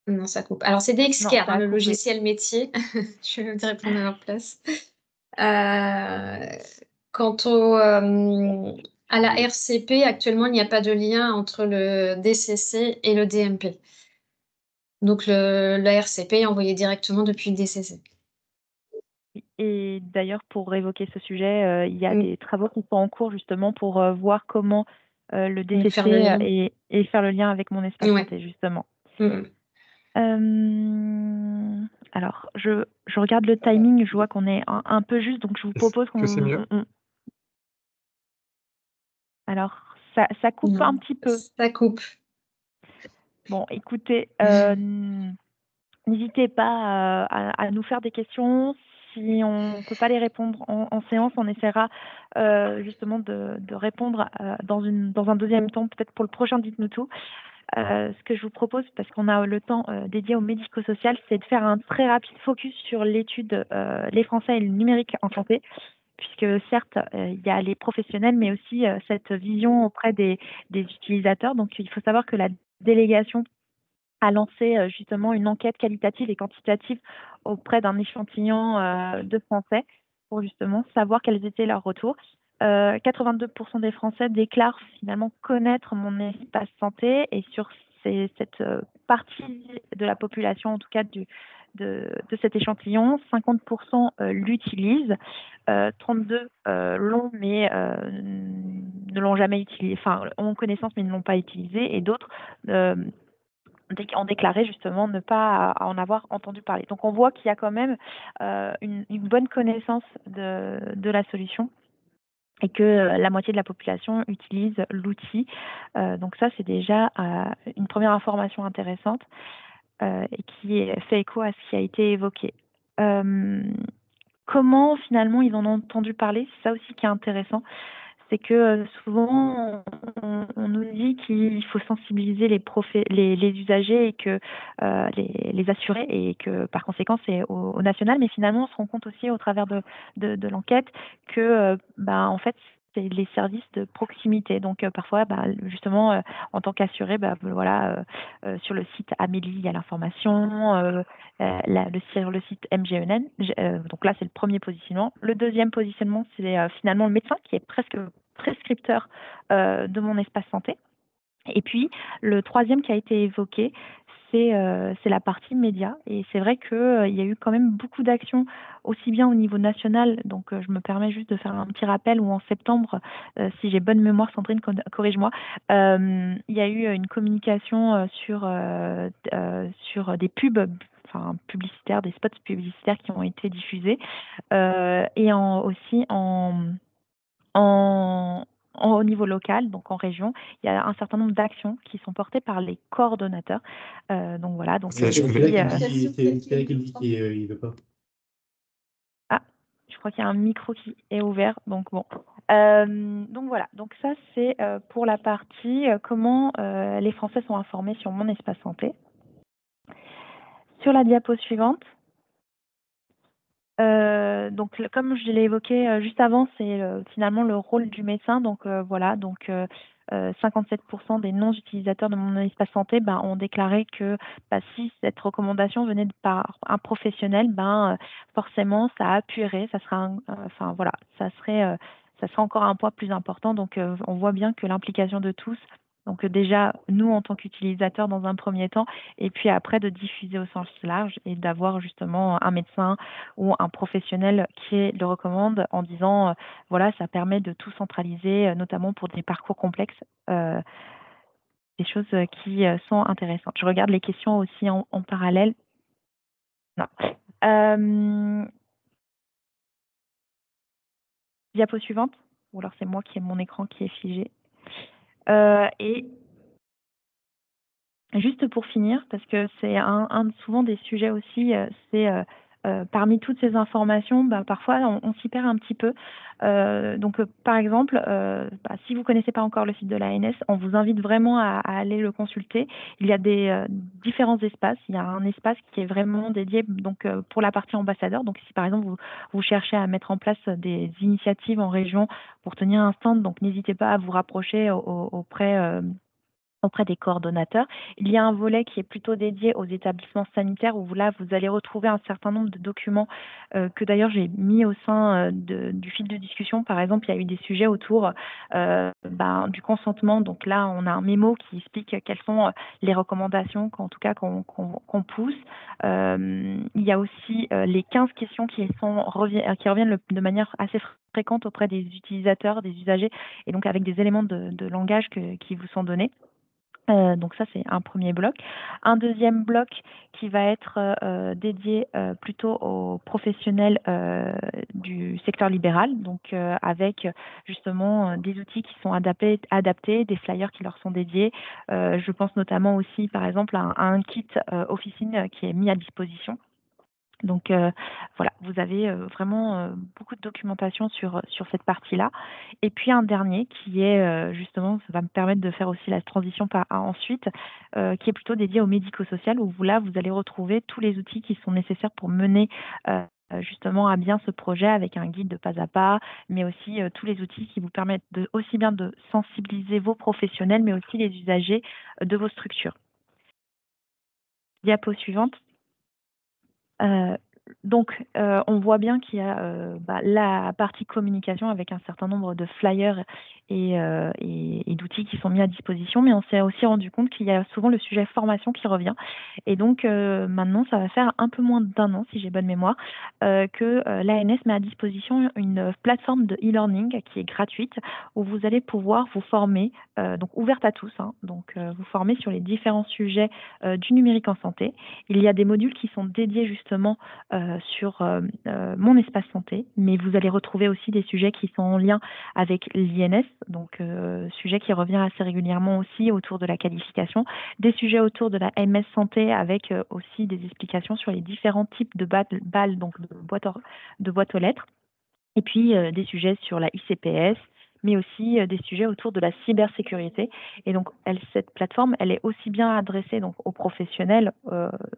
Non, ça coupe. Alors, c'est DXCare, le logiciel métier. Je vais te répondre à leur place. Quant à la RCP, actuellement, il n'y a pas de lien entre le DCC et le DMP. Donc, la RCP est envoyée directement depuis le DCC. Et d'ailleurs, pour évoquer ce sujet, il y a des travaux qui sont en cours justement pour voir comment le DCC faire le lien. et faire le lien avec mon espace santé, justement. Alors, je regarde le timing, je vois qu'on est un peu juste, donc je vous propose qu'on... c'est mieux? Alors, ça coupe un petit peu. Ça coupe. Bon, écoutez, n'hésitez pas à nous faire des questions. Si on ne peut pas les répondre en séance, on essaiera justement de répondre dans un deuxième temps, peut-être pour le prochain Dites-nous-tout. Ce que je vous propose, parce qu'on a le temps dédié au médico-social, c'est de faire un très rapide focus sur l'étude Les Français et le numérique en santé, puisque certes, il y a les professionnels, mais aussi cette vision auprès des utilisateurs. Donc, il faut savoir que la délégation a lancé justement une enquête qualitative et quantitative auprès d'un échantillon de Français pour justement savoir quels étaient leurs retours. 82% des Français déclarent finalement connaître mon espace santé, et sur cette partie de la population, en tout cas de cet échantillon, 50% l'utilisent, 32 l'ont mais ne l'ont jamais utilisé, enfin ont connaissance mais ne l'ont pas utilisé, et d'autres ont déclaré justement ne pas en avoir entendu parler. Donc on voit qu'il y a quand même une bonne connaissance de la solution, et que la moitié de la population utilise l'outil. Donc ça, c'est déjà une première information intéressante et qui fait écho à ce qui a été évoqué. Comment finalement ils en ont entendu parler, c'est ça aussi qui est intéressant. C'est que souvent, on nous dit qu'il faut sensibiliser les usagers et que les assurés, et que par conséquent, c'est au national. Mais finalement, on se rend compte aussi au travers de l'enquête que, en fait, c'est les services de proximité. Donc, parfois, justement, en tant qu'assuré, voilà, sur le site Amélie, il y a l'information, sur le site MGEN. Donc là, c'est le premier positionnement. Le deuxième positionnement, c'est finalement le médecin qui est presque prescripteur de mon espace santé. Et puis, le troisième qui a été évoqué, c'est la partie média. Et c'est vrai qu'il y a eu quand même beaucoup d'actions, aussi bien au niveau national. Donc, je me permets juste de faire un petit rappel où en septembre, si j'ai bonne mémoire, Sandrine, corrige-moi, il y a eu une communication sur des pubs, enfin publicitaires, des spots publicitaires qui ont été diffusés, et aussi au niveau local, donc en région, il y a un certain nombre d'actions qui sont portées par les coordonnateurs. Donc voilà, donc C'est laquelle qui il veut pas. Ah, je crois qu'il y a un micro qui est ouvert, donc bon. Donc voilà, donc ça c'est pour la partie comment les Français sont informés sur mon espace santé. Sur la diapo suivante, donc comme je l'ai évoqué juste avant, c'est finalement le rôle du médecin. Donc voilà, donc 57% des non-utilisateurs de mon espace santé ont déclaré que si cette recommandation venait par un professionnel, forcément ça appuierait, ça sera enfin voilà, ça serait encore un poids plus important. Donc on voit bien que l'implication de tous, donc déjà nous en tant qu'utilisateurs dans un premier temps, et puis après de diffuser au sens large et d'avoir justement un médecin ou un professionnel qui le recommande en disant voilà, ça permet de tout centraliser, notamment pour des parcours complexes, des choses qui sont intéressantes. Je regarde les questions aussi en parallèle. Non. Diapo suivante, ou alors c'est moi qui ai mon écran qui est figé. Et juste pour finir, parce que c'est souvent des sujets aussi, c'est parmi toutes ces informations, parfois on s'y perd un petit peu. Donc par exemple, si vous ne connaissez pas encore le site de l'ANS, on vous invite vraiment à aller le consulter. Il y a des différents espaces. Il y a un espace qui est vraiment dédié donc, pour la partie ambassadeur. Donc si par exemple vous cherchez à mettre en place des initiatives en région pour tenir un stand, donc n'hésitez pas à vous rapprocher auprès des coordonnateurs. Il y a un volet qui est plutôt dédié aux établissements sanitaires où là, vous allez retrouver un certain nombre de documents que d'ailleurs j'ai mis au sein du fil de discussion. Par exemple, il y a eu des sujets autour du consentement. Donc là, on a un mémo qui explique quelles sont les recommandations qu'on pousse. Il y a aussi les 15 questions qui reviennent de manière assez fréquente auprès des utilisateurs, des usagers, et donc avec des éléments de langage qui vous sont donnés. Donc ça, c'est un premier bloc. Un deuxième bloc qui va être dédié plutôt aux professionnels du secteur libéral, donc avec justement des outils qui sont adaptés, des flyers qui leur sont dédiés. Je pense notamment aussi, par exemple, à un kit officine qui est mis à disposition. Donc voilà, vous avez vraiment beaucoup de documentation sur cette partie-là. Et puis un dernier qui est justement, ça va me permettre de faire aussi la transition ensuite, qui est plutôt dédié au médico-social, où vous allez retrouver tous les outils qui sont nécessaires pour mener justement à bien ce projet, avec un guide de pas à pas, mais aussi tous les outils qui vous permettent aussi bien de sensibiliser vos professionnels, mais aussi les usagers de vos structures. Diapo suivante. Donc, on voit bien qu'il y a la partie communication avec un certain nombre de flyers et d'outils qui sont mis à disposition, mais on s'est aussi rendu compte qu'il y a souvent le sujet formation qui revient. Et donc, maintenant, ça va faire un peu moins d'1 an, si j'ai bonne mémoire, que l'ANS met à disposition une plateforme de e-learning qui est gratuite, où vous allez pouvoir vous former, donc ouverte à tous, hein, donc vous former sur les différents sujets du numérique en santé. Il y a des modules qui sont dédiés justement sur mon espace santé, mais vous allez retrouver aussi des sujets qui sont en lien avec l'INS, donc sujet qui revient assez régulièrement aussi autour de la qualification, des sujets autour de la MS santé avec aussi des explications sur les différents types de balles, donc de boîtes aux lettres, et puis des sujets sur la ICPS, mais aussi des sujets autour de la cybersécurité. Et donc, cette plateforme, elle est aussi bien adressée donc, aux professionnels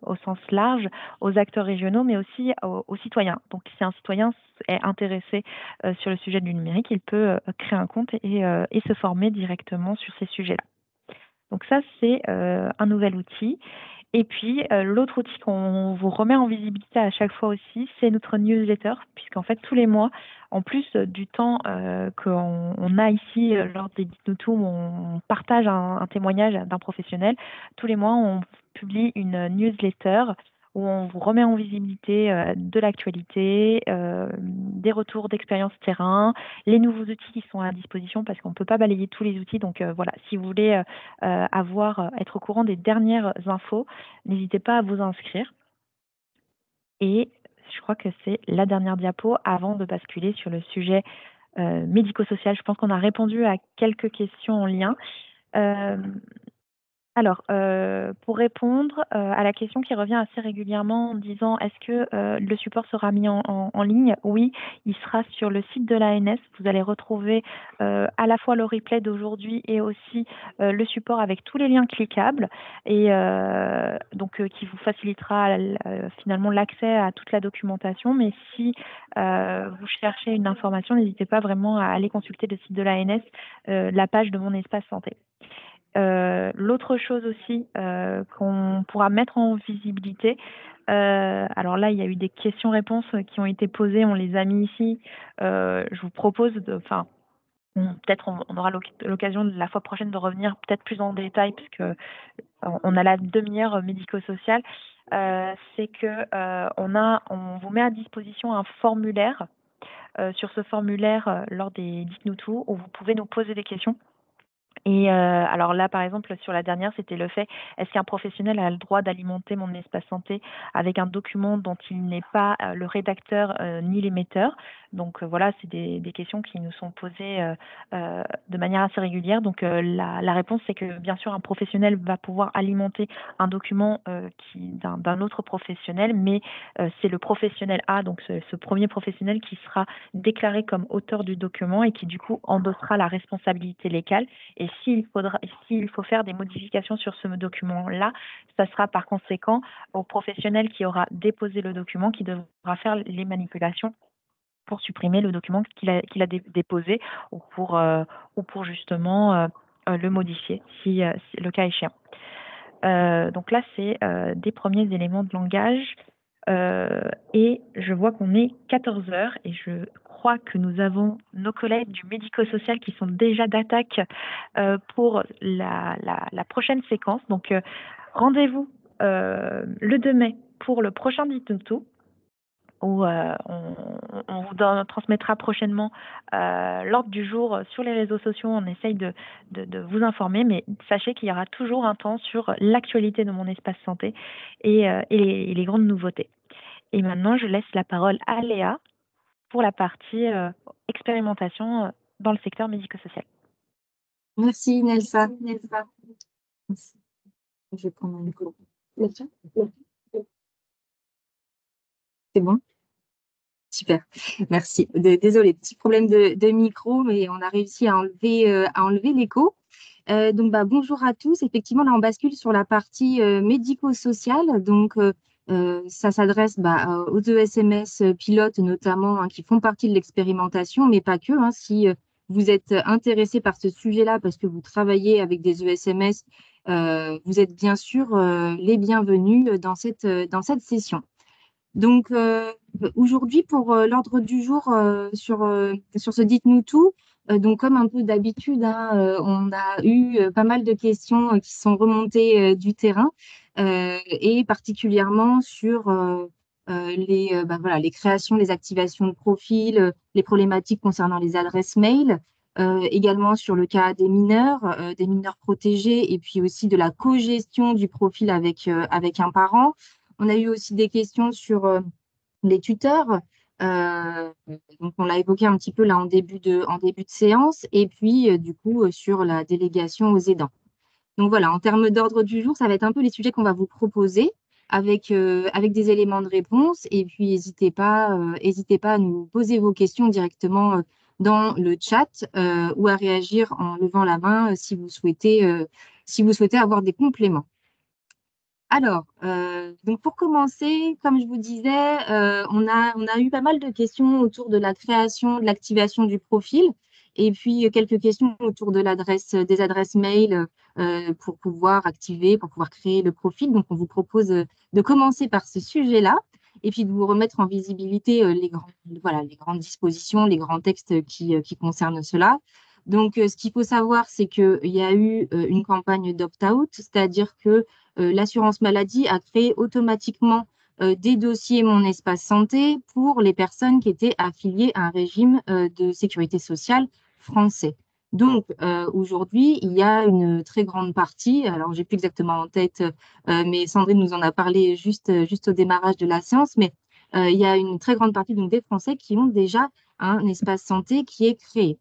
au sens large, aux acteurs régionaux, mais aussi aux citoyens. Donc, si un citoyen est intéressé sur le sujet du numérique, il peut créer un compte et se former directement sur ces sujets-là. Donc ça, c'est un nouvel outil. Et puis, l'autre outil qu'on vous remet en visibilité à chaque fois aussi, c'est notre newsletter, puisqu'en fait, tous les mois, en plus du temps qu'on a ici lors des Bitnoto, où on partage un témoignage d'un professionnel, tous les mois, on publie une newsletter où on vous remet en visibilité de l'actualité, des retours d'expérience terrain, les nouveaux outils qui sont à disposition, parce qu'on ne peut pas balayer tous les outils. Donc voilà, si vous voulez être au courant des dernières infos, n'hésitez pas à vous inscrire. Et je crois que c'est la dernière diapo avant de basculer sur le sujet médico-social. Je pense qu'on a répondu à quelques questions en lien. Alors, pour répondre à la question qui revient assez régulièrement en disant est-ce que le support sera mis en ligne? Oui, il sera sur le site de l'ANS. Vous allez retrouver à la fois le replay d'aujourd'hui et aussi le support avec tous les liens cliquables et donc qui vous facilitera finalement l'accès à toute la documentation. Mais si vous cherchez une information, n'hésitez pas vraiment à aller consulter le site de l'ANS, la page de Mon Espace Santé. L'autre chose aussi qu'on pourra mettre en visibilité, alors là, il y a eu des questions-réponses qui ont été posées, on les a mis ici. Je vous propose peut-être on aura l'occasion la fois prochaine de revenir peut-être plus en détail, puisque on a la demi-heure médico-sociale. C'est que on vous met à disposition un formulaire. Sur ce formulaire, lors des Dites-nous tout, où vous pouvez nous poser des questions. Et alors là, par exemple, sur la dernière, c'était le fait, est-ce qu'un professionnel a le droit d'alimenter mon espace santé avec un document dont il n'est pas le rédacteur ni l'émetteur? Donc voilà, c'est des questions qui nous sont posées de manière assez régulière. Donc la réponse, c'est que bien sûr, un professionnel va pouvoir alimenter un document d'un autre professionnel, mais c'est le professionnel A, donc ce premier professionnel qui sera déclaré comme auteur du document et qui du coup endossera la responsabilité légale. Et s'il faut faire des modifications sur ce document-là, ça sera par conséquent au professionnel qui aura déposé le document qui devra faire les manipulations pour supprimer le document qu'il a déposé ou pour justement le modifier si le cas échéant. Donc là, c'est des premiers éléments de langage. Et je vois qu'on est 14 heures et je crois que nous avons nos collègues du médico-social qui sont déjà d'attaque pour la prochaine séquence. Donc, rendez-vous le 2 mai pour le prochain Dites-nous où on vous transmettra prochainement l'ordre du jour sur les réseaux sociaux. On essaye de vous informer, mais sachez qu'il y aura toujours un temps sur l'actualité de Mon Espace Santé et les grandes nouveautés. Et maintenant, je laisse la parole à Léa pour la partie expérimentation dans le secteur médico-social. Merci Nelsa. Je vais prendre un micro. C'est bon? Super, merci. Désolée, petit problème de micro, mais on a réussi à enlever l'écho. Donc, bonjour à tous. Effectivement, là, on bascule sur la partie médico-sociale. Donc, ça s'adresse aux ESMS pilotes notamment, hein, qui font partie de l'expérimentation, mais pas que. Hein, si vous êtes intéressé par ce sujet-là parce que vous travaillez avec des ESMS vous êtes bien sûr les bienvenus dans cette session. Donc, aujourd'hui, pour l'ordre du jour sur ce Dites-nous tout, donc comme un peu d'habitude, hein, on a eu pas mal de questions qui sont remontées du terrain et particulièrement sur voilà, les créations, les activations de profils, les problématiques concernant les adresses mail, également sur le cas des mineurs protégés et puis aussi de la co-gestion du profil avec un parent. On a eu aussi des questions sur les tuteurs. Euh, donc, on l'a évoqué un petit peu là en début de séance. Et puis, du coup, sur la délégation aux aidants. Donc, voilà, en termes d'ordre du jour, ça va être un peu les sujets qu'on va vous proposer avec des éléments de réponse. Et puis, n'hésitez pas à nous poser vos questions directement dans le chat ou à réagir en levant la main si vous souhaitez avoir des compléments. Alors, donc pour commencer, comme je vous disais, on a eu pas mal de questions autour de la création, de l'activation du profil, et puis quelques questions autour de des adresses mail pour pouvoir activer, pour pouvoir créer le profil. Donc, on vous propose de commencer par ce sujet-là, et puis de vous remettre en visibilité les grandes dispositions, les grands textes qui concernent cela. Donc, ce qu'il faut savoir, c'est qu'il y a eu une campagne d'opt-out, c'est-à-dire que l'assurance maladie a créé automatiquement des dossiers Mon Espace Santé pour les personnes qui étaient affiliées à un régime de sécurité sociale français. Donc, aujourd'hui, il y a une très grande partie, alors j'ai plus exactement en tête, mais Sandrine nous en a parlé juste au démarrage de la séance, mais il y a une très grande partie donc, des Français qui ont déjà un espace santé qui est créé.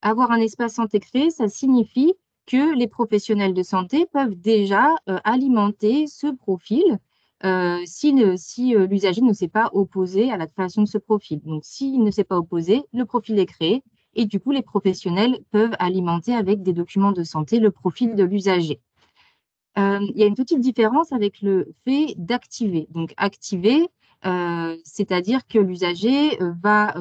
Avoir un espace santé créé, ça signifie que les professionnels de santé peuvent déjà alimenter ce profil si l'usager ne s'est pas opposé à la création de ce profil. Donc, s'il ne s'est pas opposé, le profil est créé et du coup, les professionnels peuvent alimenter avec des documents de santé le profil de l'usager. Il y a une petite différence avec le fait d'activer. Donc, activer, c'est-à-dire que l'usager va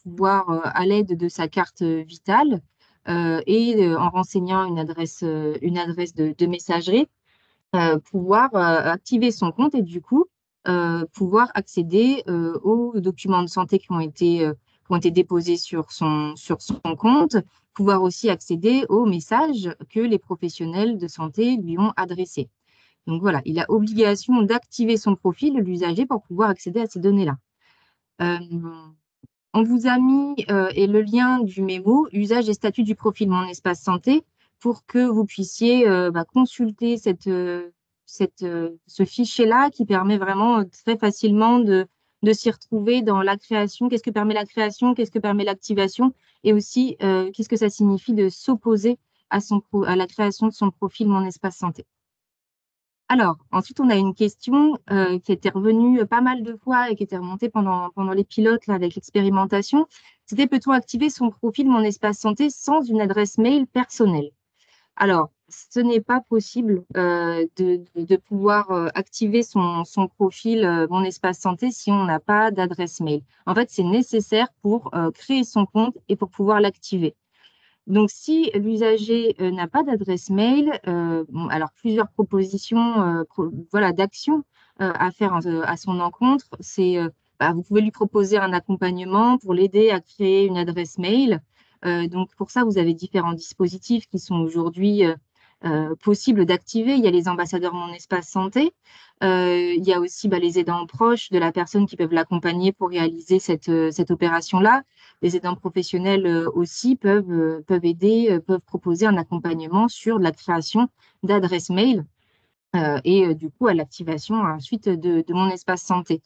pouvoir, à l'aide de sa carte vitale et en renseignant une adresse de messagerie, pouvoir activer son compte et du coup pouvoir accéder aux documents de santé qui ont été déposés sur son compte, pouvoir aussi accéder aux messages que les professionnels de santé lui ont adressés. Donc voilà, il a obligation d'activer son profil, l'usager, pour pouvoir accéder à ces données-là. On vous a mis et le lien du mémo, usage et statut du profil Mon Espace Santé, pour que vous puissiez consulter ce fichier-là qui permet vraiment très facilement de s'y retrouver dans la création. Qu'est-ce que permet la création? Qu'est-ce que permet l'activation? Et aussi, qu'est-ce que ça signifie de s'opposer à la création de son profil Mon Espace Santé? Alors, ensuite, on a une question qui était revenue pas mal de fois et qui était remontée pendant les pilotes là, avec l'expérimentation. C'était, peut-on activer son profil Mon Espace Santé sans une adresse mail personnelle? Alors, ce n'est pas possible de pouvoir activer son profil Mon Espace Santé si on n'a pas d'adresse mail. En fait, c'est nécessaire pour créer son compte et pour pouvoir l'activer. Donc, si l'usager n'a pas d'adresse mail, alors plusieurs propositions d'actions à faire à son encontre. C'est, vous pouvez lui proposer un accompagnement pour l'aider à créer une adresse mail. Donc, pour ça, vous avez différents dispositifs qui sont aujourd'hui possibles d'activer. Il y a les ambassadeurs Mon Espace Santé. Il y a aussi les aidants proches de la personne qui peuvent l'accompagner pour réaliser cette opération-là. Les aidants professionnels aussi peuvent aider, peuvent proposer un accompagnement sur la création d'adresses mail et du coup à l'activation ensuite de Mon Espace Santé.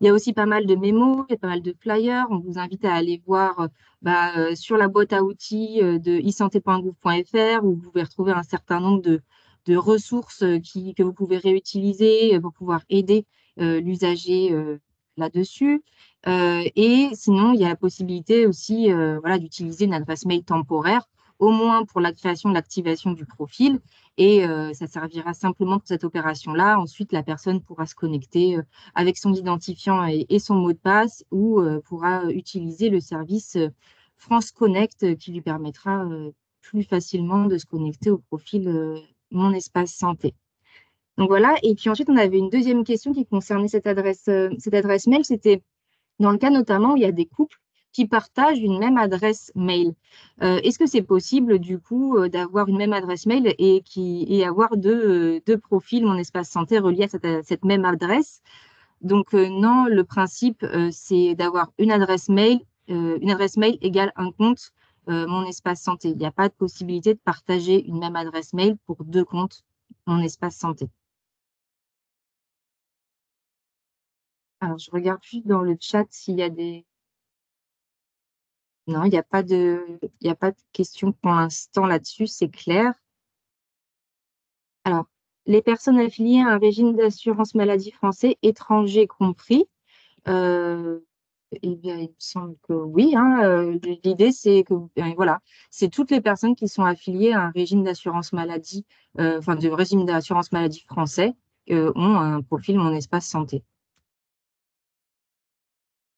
Il y a aussi pas mal de mémos, il y a pas mal de flyers. On vous invite à aller voir sur la boîte à outils de isanté.gouv.fr où vous pouvez retrouver un certain nombre de ressources que vous pouvez réutiliser pour pouvoir aider l'usager là-dessus. Et sinon, il y a la possibilité aussi d'utiliser une adresse mail temporaire, au moins pour la création, l'activation du profil. Et ça servira simplement pour cette opération-là. Ensuite, la personne pourra se connecter avec son identifiant et son mot de passe ou pourra utiliser le service France Connect qui lui permettra plus facilement de se connecter au profil Mon Espace Santé. Donc voilà, et puis ensuite, on avait une deuxième question qui concernait cette adresse mail. C'était dans le cas notamment où il y a des couples qui partagent une même adresse mail. Est-ce que c'est possible, du coup, d'avoir une même adresse mail et avoir deux profils Mon Espace Santé reliés à cette même adresse? Donc, non, le principe, c'est d'avoir une adresse mail égale un compte Mon Espace Santé. Il n'y a pas de possibilité de partager une même adresse mail pour deux comptes Mon Espace Santé. Alors, je regarde juste dans le chat s'il y a des… Non, il n'y a pas de questions pour l'instant là-dessus, c'est clair. Alors, les personnes affiliées à un régime d'assurance maladie français, étrangers compris, eh bien, il me semble que oui, hein, l'idée, c'est que voilà, c'est toutes les personnes qui sont affiliées à un régime d'assurance maladie, enfin, du régime d'assurance maladie français, ont un profil Mon Espace Santé.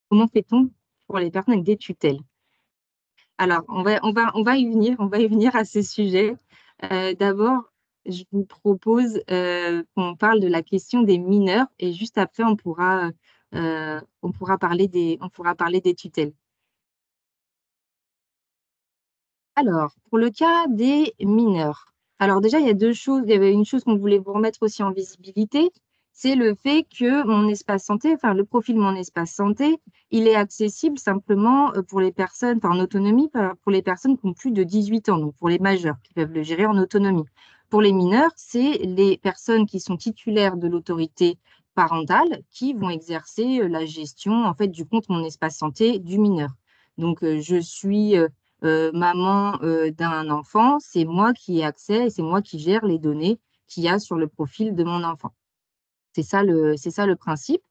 Comment fait-on pour les personnes avec des tutelles? Alors, on va y venir à ce sujet. D'abord, je vous propose qu'on parle de la question des mineurs et juste après, on pourra parler des tutelles. Alors, pour le cas des mineurs, alors déjà, il y a deux choses. Il y avait une chose qu'on voulait vous remettre aussi en visibilité, c'est le fait que Mon Espace Santé, enfin le profil Mon Espace Santé, il est accessible simplement pour les personnes, enfin en autonomie, pour les personnes qui ont plus de 18 ans, donc pour les majeurs qui peuvent le gérer en autonomie. Pour les mineurs, c'est les personnes qui sont titulaires de l'autorité parentale qui vont exercer la gestion en fait du compte Mon Espace Santé du mineur. Donc, je suis maman d'un enfant, c'est moi qui ai accès et c'est moi qui gère les données qu'il y a sur le profil de mon enfant. C'est ça le principe.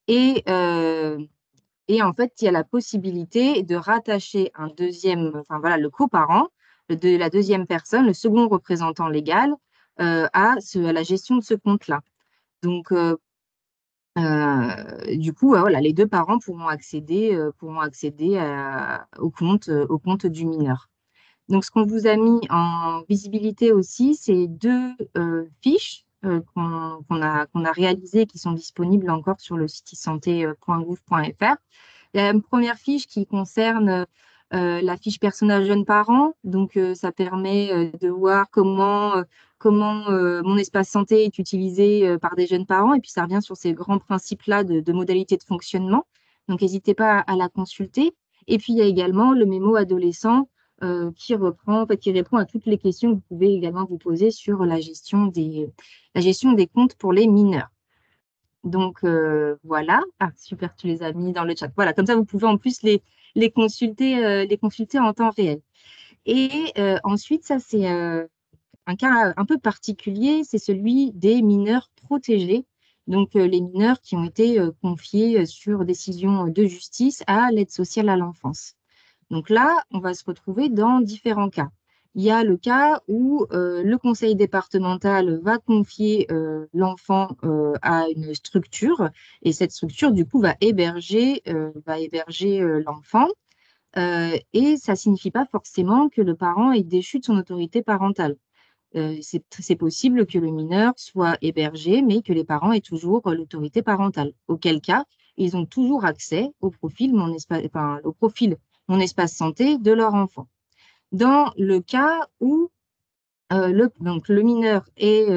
Et en fait, il y a la possibilité de rattacher un deuxième, enfin voilà, le coparent de la deuxième personne, le second représentant légal, à la gestion de ce compte-là. Donc, du coup, voilà, les deux parents pourront accéder au compte du mineur. Donc, ce qu'on vous a mis en visibilité aussi, c'est deux fiches qu'on a réalisées qui sont disponibles encore sur le site isanté.gouv.fr. Il y a une première fiche qui concerne la fiche personnel jeune parent. Donc, ça permet de voir comment Mon Espace Santé est utilisé par des jeunes parents. Et puis, ça revient sur ces grands principes-là de modalités de fonctionnement. Donc, n'hésitez pas à la consulter. Et puis, il y a également le mémo adolescent qui répond à toutes les questions que vous pouvez également vous poser sur la gestion des comptes pour les mineurs. Donc, voilà. Ah, super, tu les as mis dans le chat. Voilà, comme ça, vous pouvez en plus les consulter en temps réel. Et ensuite, ça, c'est un cas un peu particulier, c'est celui des mineurs protégés. Donc, les mineurs qui ont été confiés sur décision de justice à l'aide sociale à l'enfance. Donc là, on va se retrouver dans différents cas. Il y a le cas où le conseil départemental va confier l'enfant à une structure et cette structure, du coup, va héberger l'enfant. Et ça ne signifie pas forcément que le parent est déchu de son autorité parentale. C'est possible que le mineur soit hébergé, mais que les parents aient toujours l'autorité parentale. Auquel cas, ils ont toujours accès au profil Mon Espace Santé de leur enfant. Dans le cas où le mineur est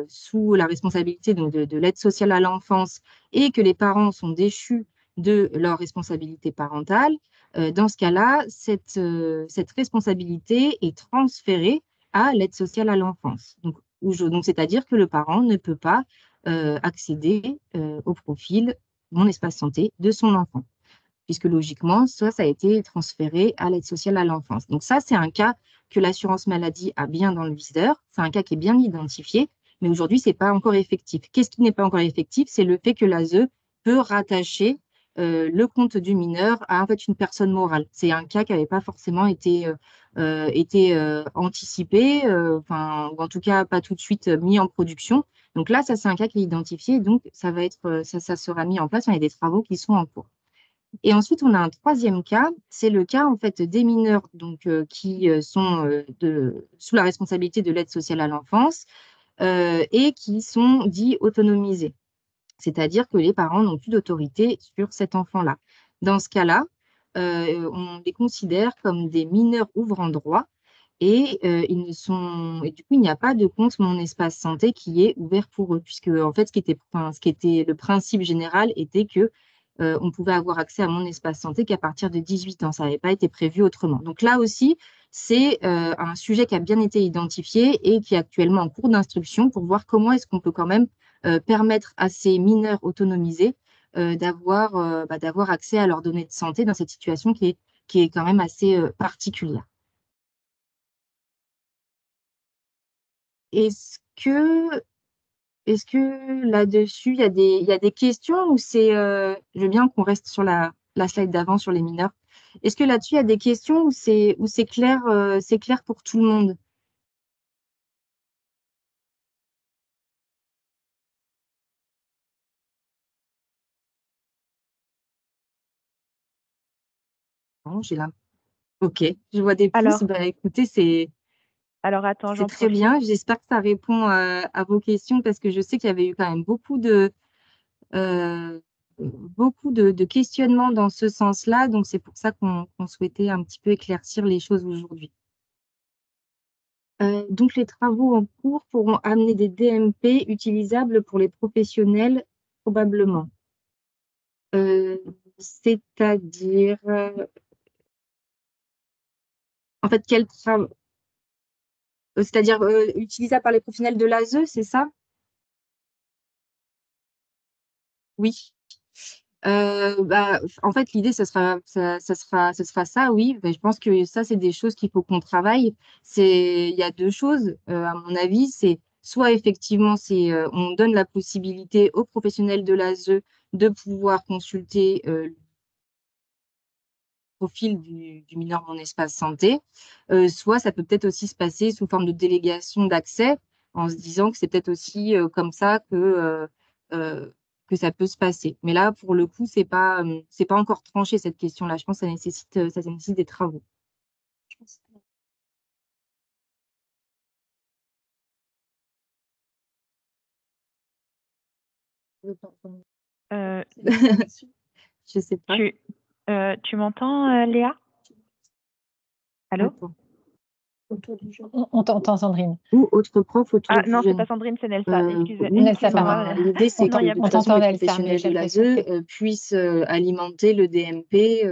sous la responsabilité de l'aide sociale à l'enfance et que les parents sont déchus de leur responsabilité parentale, dans ce cas-là, cette responsabilité est transférée à l'aide sociale à l'enfance. Donc, c'est-à-dire que le parent ne peut pas accéder au profil Mon Espace Santé de son enfant, puisque logiquement, ça a été transféré à l'aide sociale à l'enfance. Donc ça, c'est un cas que l'assurance maladie a bien dans le viseur, c'est un cas qui est bien identifié, mais aujourd'hui, ce n'est pas encore effectif. Qu'est-ce qui n'est pas encore effectif? C'est le fait que l'ASE peut rattacher le compte du mineur à en fait, une personne morale. C'est un cas qui n'avait pas forcément été anticipé, ou en tout cas pas tout de suite mis en production. Donc là, ça, c'est un cas qui est identifié, donc ça sera mis en place, il y a des travaux qui sont en cours. Et ensuite, on a un troisième cas, c'est le cas en fait des mineurs donc, qui sont sous la responsabilité de l'aide sociale à l'enfance et qui sont dits autonomisés, c'est-à-dire que les parents n'ont plus d'autorité sur cet enfant-là. Dans ce cas-là, on les considère comme des mineurs ouvrant droit et, et du coup, il n'y a pas de compte Mon Espace Santé qui est ouvert pour eux, puisque en fait, ce qui était le principe général était que on pouvait avoir accès à Mon Espace Santé qu'à partir de 18 ans. Ça n'avait pas été prévu autrement. Donc là aussi, c'est un sujet qui a bien été identifié et qui est actuellement en cours d'instruction pour voir comment est-ce qu'on peut quand même permettre à ces mineurs autonomisés d'avoir accès à leurs données de santé dans cette situation qui est quand même assez particulière. Est-ce que, est-ce que là-dessus, il y a des questions ou je veux bien qu'on reste sur la slide d'avant sur les mineurs. Est-ce que là-dessus, il y a des questions ou c'est clair pour tout le monde? Non, Ok, je vois des pouces. Alors, Bah, écoutez, c'est attends, j'en très profite. bien. J'espère que ça répond à vos questions parce que je sais qu'il y avait eu quand même euh, beaucoup de questionnements dans ce sens-là. Donc, c'est pour ça qu'on souhaitait un petit peu éclaircir les choses aujourd'hui. Donc, les travaux en cours pourront amener des DMP utilisables pour les professionnels, probablement. C'est-à-dire, en fait, c'est-à-dire utilisables par les professionnels de l'ASE, c'est ça? Oui. En fait, l'idée, ce sera ça, oui. Je pense que ça, c'est des choses qu'il faut qu'on travaille. Il y a deux choses, à mon avis. C'est soit effectivement, on donne la possibilité aux professionnels de l'ASE de pouvoir consulter le profil du mineur Mon Espace Santé. Soit ça peut peut-être aussi se passer sous forme de délégation d'accès, en se disant que c'est peut-être aussi comme ça que ça peut se passer. Mais là, pour le coup, c'est pas encore tranché cette question-là. Je pense que ça nécessite des travaux. Euh, Je sais pas. tu m'entends, Léa? Allô? Attends. On t'entend, Sandrine. Ou autre prof autour Ah du non, c'est jeune. pas Sandrine, c'est Nelsa. Oui, Nelsa, Excusez-moi. l'idée, c'est Non, que il y a de on toute façon, t'entend, les Nelsa, mais professionnels de j'ai l'impression l'ASE puissent alimenter le DMP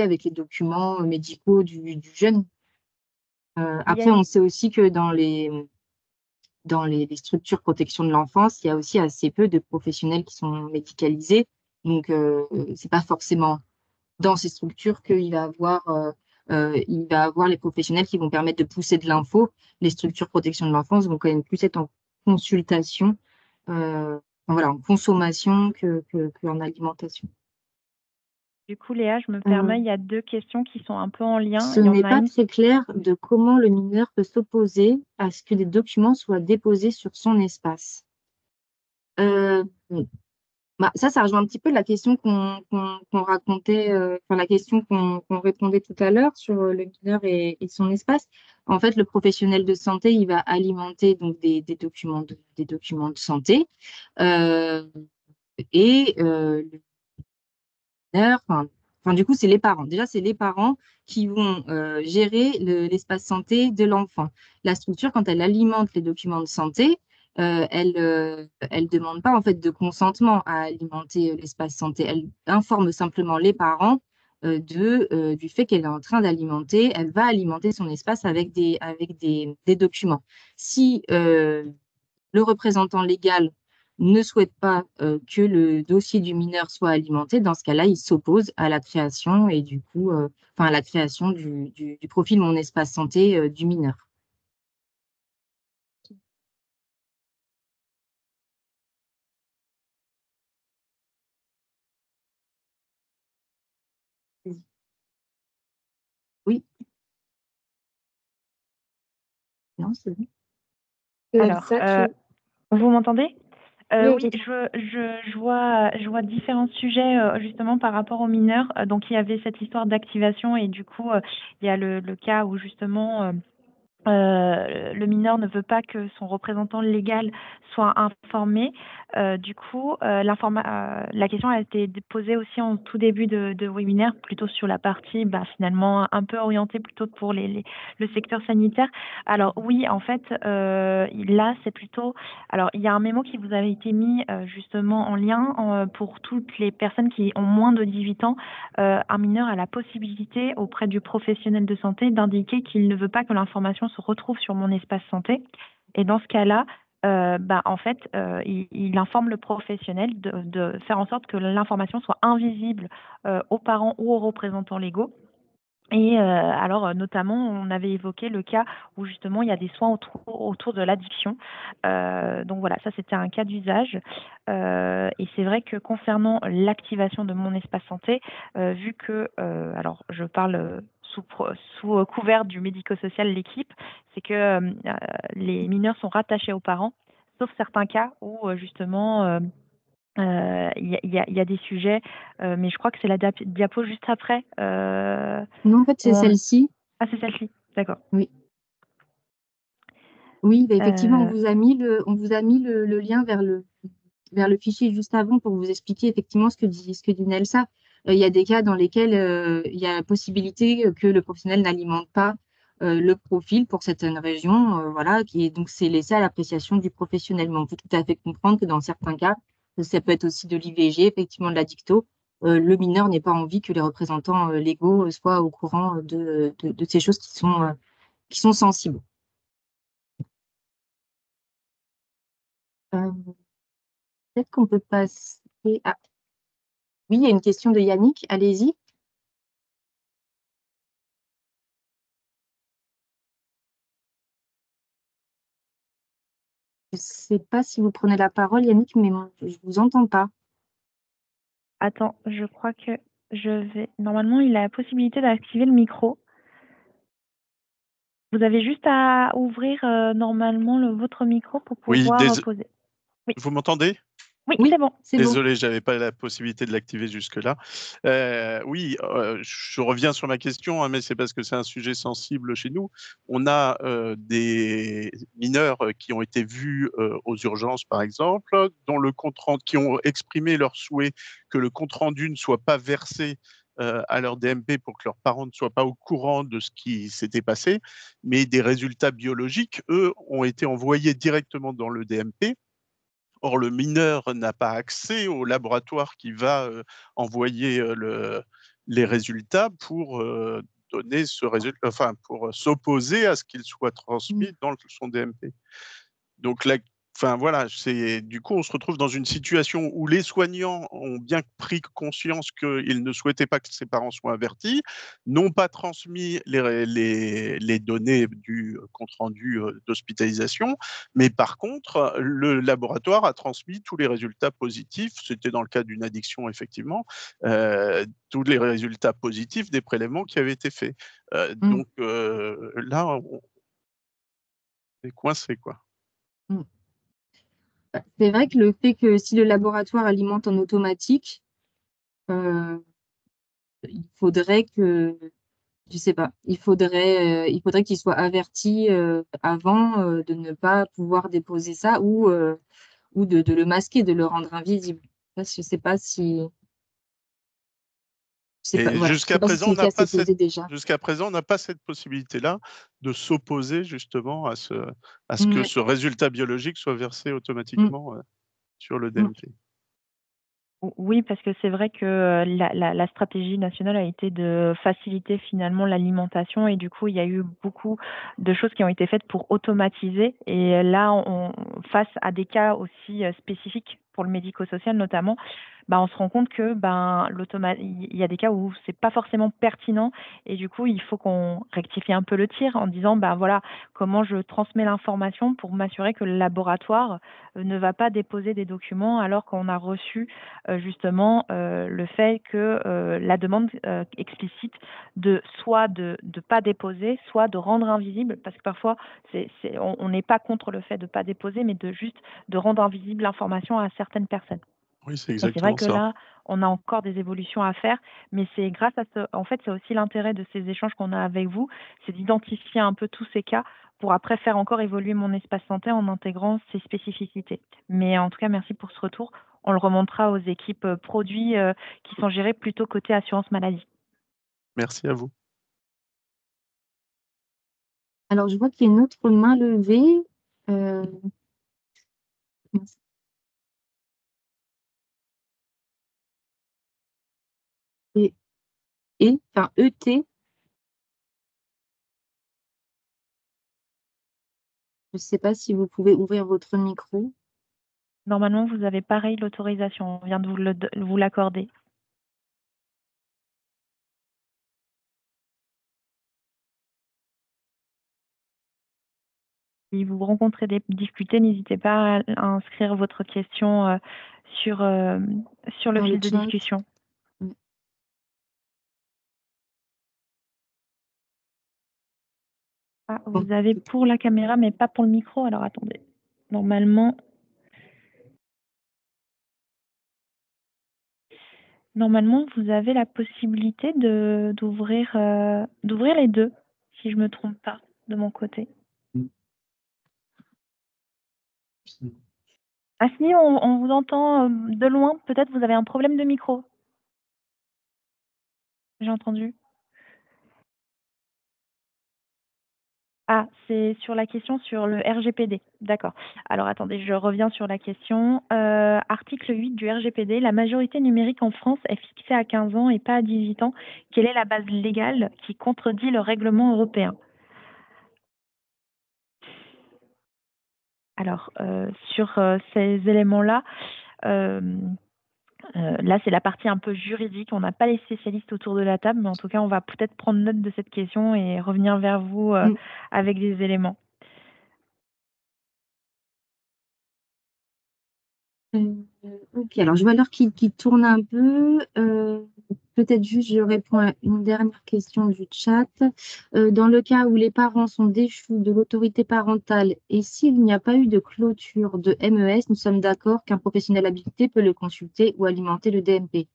avec les documents médicaux du jeune. Après, on sait aussi que dans les structures protection de l'enfance, il y a aussi assez peu de professionnels qui sont médicalisés. Donc, c'est pas forcément dans ces structures il va avoir les professionnels qui vont permettre de pousser de l'info. Les structures protection de l'enfance vont quand même plus être en consultation, voilà, en consommation qu'en alimentation. Du coup, Léa, je me permets, il y a deux questions qui sont un peu en lien. Ce Il y en n'est a pas une. très clair de comment le mineur peut s'opposer à ce que des documents soient déposés sur son espace. Ça rejoint un petit peu la question qu'on racontait, la question qu'on répondait tout à l'heure sur le mineur et son espace. En fait, le professionnel de santé, il va alimenter donc des documents de santé et le mineur, du coup, c'est les parents. Déjà, c'est les parents qui vont gérer l'espace santé de l'enfant. La structure, quand elle alimente les documents de santé, elle demande pas en fait de consentement à alimenter l'espace santé. Elle informe simplement les parents du fait qu'elle est en train d'alimenter. Elle va alimenter son espace avec des documents. Si le représentant légal ne souhaite pas que le dossier du mineur soit alimenté, dans ce cas-là, il s'oppose à la création et du coup, à la création du profil Mon Espace Santé du mineur. Oui. Non, c'est bon. Alors, vous m'entendez? Oui, je vois différents sujets justement par rapport aux mineurs. Donc, il y avait cette histoire d'activation et du coup, il y a le cas où justement le mineur ne veut pas que son représentant légal soit informé. Du coup, la question a été posée aussi en tout début de webinaire, plutôt sur la partie finalement un peu orientée plutôt pour le secteur sanitaire. Alors oui, en fait, là, c'est plutôt... Alors, il y a un mémo qui vous avait été mis justement en lien pour toutes les personnes qui ont moins de 18 ans. Un mineur a la possibilité auprès du professionnel de santé d'indiquer qu'il ne veut pas que l'information se retrouve sur mon espace santé. Et dans ce cas-là, en fait, il informe le professionnel de faire en sorte que l'information soit invisible aux parents ou aux représentants légaux. Et alors, notamment, on avait évoqué le cas où justement il y a des soins autour de l'addiction. Donc voilà, ça c'était un cas d'usage. Et c'est vrai que concernant l'activation de mon espace santé, vu que, alors je parle sous couvert du médico-social, l'équipe, c'est que les mineurs sont rattachés aux parents, sauf certains cas où justement il y a des sujets, mais je crois que c'est la diapo juste après. Non, en fait, c'est celle-ci. Ah, c'est celle-ci, d'accord. Oui. Oui, effectivement, on vous a mis le lien vers le fichier juste avant pour vous expliquer effectivement ce que dit Nelsa. Il y a des cas dans lesquels il y a la possibilité que le professionnel n'alimente pas le profil pour certaines régions, voilà, donc c'est laissé à l'appréciation du professionnel. Mais on peut tout à fait comprendre que dans certains cas, ça peut être aussi de l'IVG, effectivement de la dicto. Le mineur n'est pas envie que les représentants légaux soient au courant de ces choses qui sont sensibles. Peut-être qu'on peut passer à... Oui, il y a une question de Yannick, allez-y. Je ne sais pas si vous prenez la parole, Yannick, mais je ne vous entends pas. Attends, je crois que je vais... Normalement, il a la possibilité d'activer le micro. Vous avez juste à ouvrir normalement votre micro pour pouvoir poser. Oui. Vous m'entendez ? Oui, c'est bon. Désolé, je n'avais pas la possibilité de l'activer jusque-là. Oui, je reviens sur ma question, mais c'est parce que c'est un sujet sensible chez nous. On a des mineurs qui ont été vus aux urgences, par exemple, qui ont exprimé leur souhait que le compte-rendu ne soit pas versé à leur DMP pour que leurs parents ne soient pas au courant de ce qui s'était passé, mais des résultats biologiques, eux, ont été envoyés directement dans le DMP. Or, le mineur n'a pas accès au laboratoire qui va envoyer les résultats pour donner ce résultat, enfin pour s'opposer à ce qu'il soit transmis dans son DMP. Donc voilà, du coup, on se retrouve dans une situation où les soignants ont bien pris conscience qu'ils ne souhaitaient pas que ses parents soient avertis, n'ont pas transmis les données du compte-rendu d'hospitalisation, mais par contre, le laboratoire a transmis tous les résultats positifs, c'était dans le cas d'une addiction, effectivement, tous les résultats positifs des prélèvements qui avaient été faits. Donc là, on est coincé, quoi. C'est vrai que le fait que si le laboratoire alimente en automatique, il faudrait que, je sais pas, il faudrait qu'il soit averti avant de ne pas pouvoir déposer ça ou de le masquer, de le rendre invisible. Je sais pas si... Jusqu'à présent, on n'a pas cette possibilité-là de s'opposer justement à ce que ce résultat biologique soit versé automatiquement sur le DMP. Oui, parce que c'est vrai que la stratégie nationale a été de faciliter finalement l'alimentation et du coup, il y a eu beaucoup de choses qui ont été faites pour automatiser. Et là, face à des cas aussi spécifiques pour le médico-social notamment, on se rend compte que il y a des cas où c'est pas forcément pertinent et du coup il faut qu'on rectifie un peu le tir en disant voilà comment je transmets l'information pour m'assurer que le laboratoire ne va pas déposer des documents alors qu'on a reçu justement le fait que la demande explicite de soit de pas déposer, soit de rendre invisible, parce que parfois on n'est pas contre le fait de pas déposer, mais de rendre invisible l'information à certaines personnes. Oui, c'est Et c'est vrai exactement que ça. là, on a encore des évolutions à faire, mais c'est grâce à en fait, c'est aussi l'intérêt de ces échanges qu'on a avec vous, c'est d'identifier un peu tous ces cas pour après faire encore évoluer mon espace santé en intégrant ces spécificités. Mais en tout cas, merci pour ce retour. On le remontera aux équipes produits qui sont gérées plutôt côté assurance maladie. Merci à vous. Alors, je vois qu'il y a une autre main levée. Enfin, ET. Je ne sais pas si vous pouvez ouvrir votre micro. Normalement, vous avez pareil l'autorisation. On vient de vous l'accorder. Si vous rencontrez des difficultés, n'hésitez pas à inscrire votre question sur le fil de discussion. Ah, vous avez pour la caméra, mais pas pour le micro. Alors, attendez. Normalement, vous avez la possibilité d'ouvrir les deux, si je ne me trompe pas, de mon côté. Ah si, on vous entend de loin. Peut-être vous avez un problème de micro. J'ai entendu. Ah, c'est sur la question sur le RGPD. D'accord. Alors attendez, je reviens sur la question. Article 8 du RGPD, la majorité numérique en France est fixée à 15 ans et pas à 18 ans. Quelle est la base légale qui contredit le règlement européen? Alors, sur ces éléments-là, là, c'est la partie un peu juridique. On n'a pas les spécialistes autour de la table, mais en tout cas, on va peut-être prendre note de cette question et revenir vers vous avec des éléments. Ok, alors je vois l'heure qui tourne un peu. Peut-être juste je réponds à une dernière question du chat. Dans le cas où les parents sont déchus de l'autorité parentale et s'il n'y a pas eu de clôture de MES, nous sommes d'accord qu'un professionnel habilité peut le consulter ou alimenter le DMP.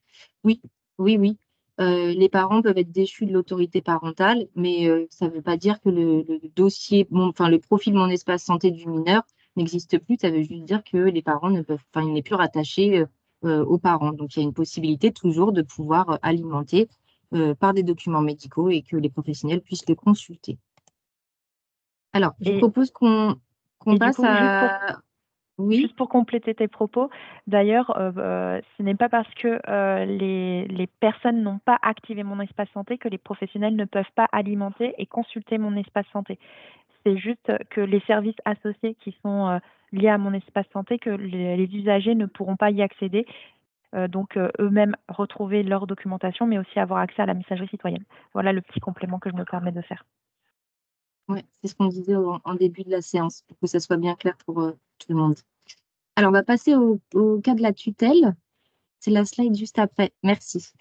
Oui, oui. Les parents peuvent être déchus de l'autorité parentale, mais ça ne veut pas dire que le dossier, le profil Mon Espace Santé du mineur n'existe plus. Ça veut juste dire que les parents il n'est plus rattaché aux parents. Donc, il y a une possibilité toujours de pouvoir alimenter par des documents médicaux et que les professionnels puissent le consulter. Alors, je propose qu'on passe à... Juste pour compléter tes propos, d'ailleurs, ce n'est pas parce que les personnes n'ont pas activé Mon Espace Santé que les professionnels ne peuvent pas alimenter et consulter Mon Espace Santé. C'est juste que les services associés qui sont liés à Mon Espace Santé, que les usagers ne pourront pas y accéder, donc eux-mêmes retrouver leur documentation, mais aussi avoir accès à la messagerie citoyenne. Voilà le petit complément que je me permets de faire. Oui, c'est ce qu'on disait en début de la séance, pour que ça soit bien clair pour tout le monde. Alors, on va passer au cas de la tutelle. C'est la slide juste après. Merci.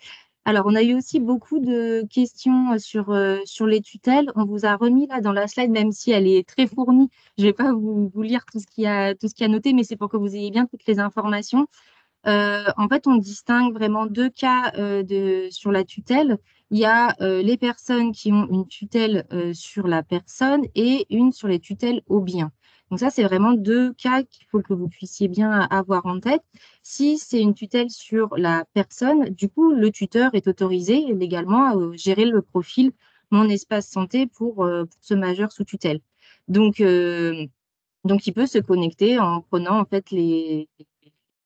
Alors, on a eu aussi beaucoup de questions sur les tutelles. On vous a remis là dans la slide, même si elle est très fournie. Je ne vais pas vous lire tout ce qu'il y a noté, mais c'est pour que vous ayez bien toutes les informations. En fait, on distingue vraiment deux cas sur la tutelle. Il y a les personnes qui ont une tutelle sur la personne et une sur les tutelles aux biens. Donc ça, c'est vraiment deux cas qu'il faut que vous puissiez bien avoir en tête. Si c'est une tutelle sur la personne, du coup, le tuteur est autorisé légalement à gérer le profil Mon Espace Santé pour ce majeur sous tutelle. Donc, il peut se connecter en prenant en fait les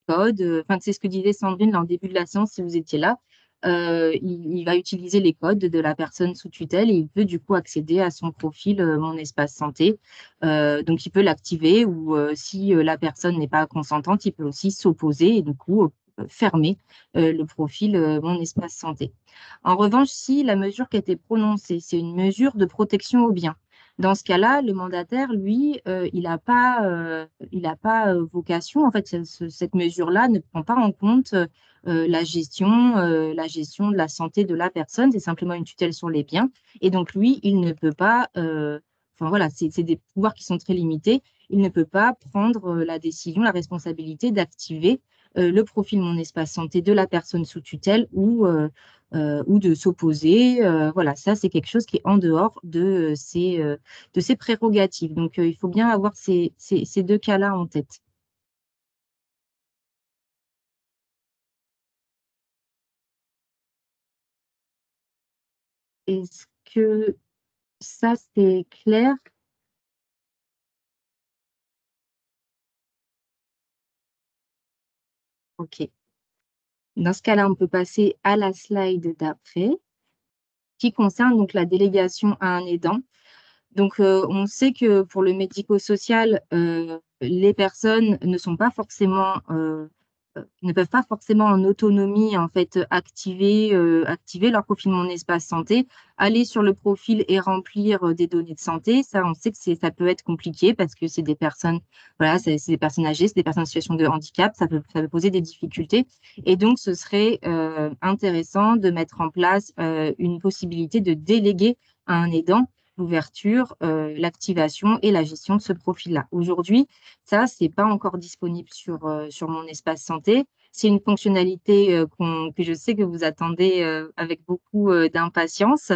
codes. C'est ce que disait Sandrine en début de la séance, si vous étiez là. il va utiliser les codes de la personne sous tutelle et il peut du coup accéder à son profil Mon Espace Santé. Donc, il peut l'activer ou si la personne n'est pas consentante, il peut aussi s'opposer et du coup fermer le profil Mon Espace Santé. En revanche, si la mesure qui a été prononcée, c'est une mesure de protection aux biens, dans ce cas-là, le mandataire, lui, il n'a pas vocation, en fait, cette mesure-là ne prend pas en compte la gestion de la santé de la personne, c'est simplement une tutelle sur les biens. Et donc, lui, il ne peut pas, enfin voilà, c'est des pouvoirs qui sont très limités, il ne peut pas prendre la décision, la responsabilité d'activer le profil Mon Espace Santé de la personne sous tutelle ou de s'opposer. Voilà, ça, c'est quelque chose qui est en dehors de ses prérogatives. Donc, il faut bien avoir ces deux cas-là en tête. Est-ce que ça, c'est clair? OK. Dans ce cas-là, on peut passer à la slide d'après, qui concerne donc la délégation à un aidant. Donc, on sait que pour le médico-social, les personnes ne peuvent pas forcément en autonomie en fait activer leur profil Mon Espace Santé, aller sur le profil et remplir des données de santé. Ça, on sait que ça peut être compliqué parce que c'est des personnes, voilà, c'est des personnes âgées, c'est des personnes en situation de handicap, ça peut poser des difficultés. Et donc, ce serait intéressant de mettre en place une possibilité de déléguer à un aidant l'ouverture, l'activation et la gestion de ce profil-là. Aujourd'hui, ça, c'est pas encore disponible sur Mon Espace Santé. C'est une fonctionnalité que je sais que vous attendez avec beaucoup d'impatience.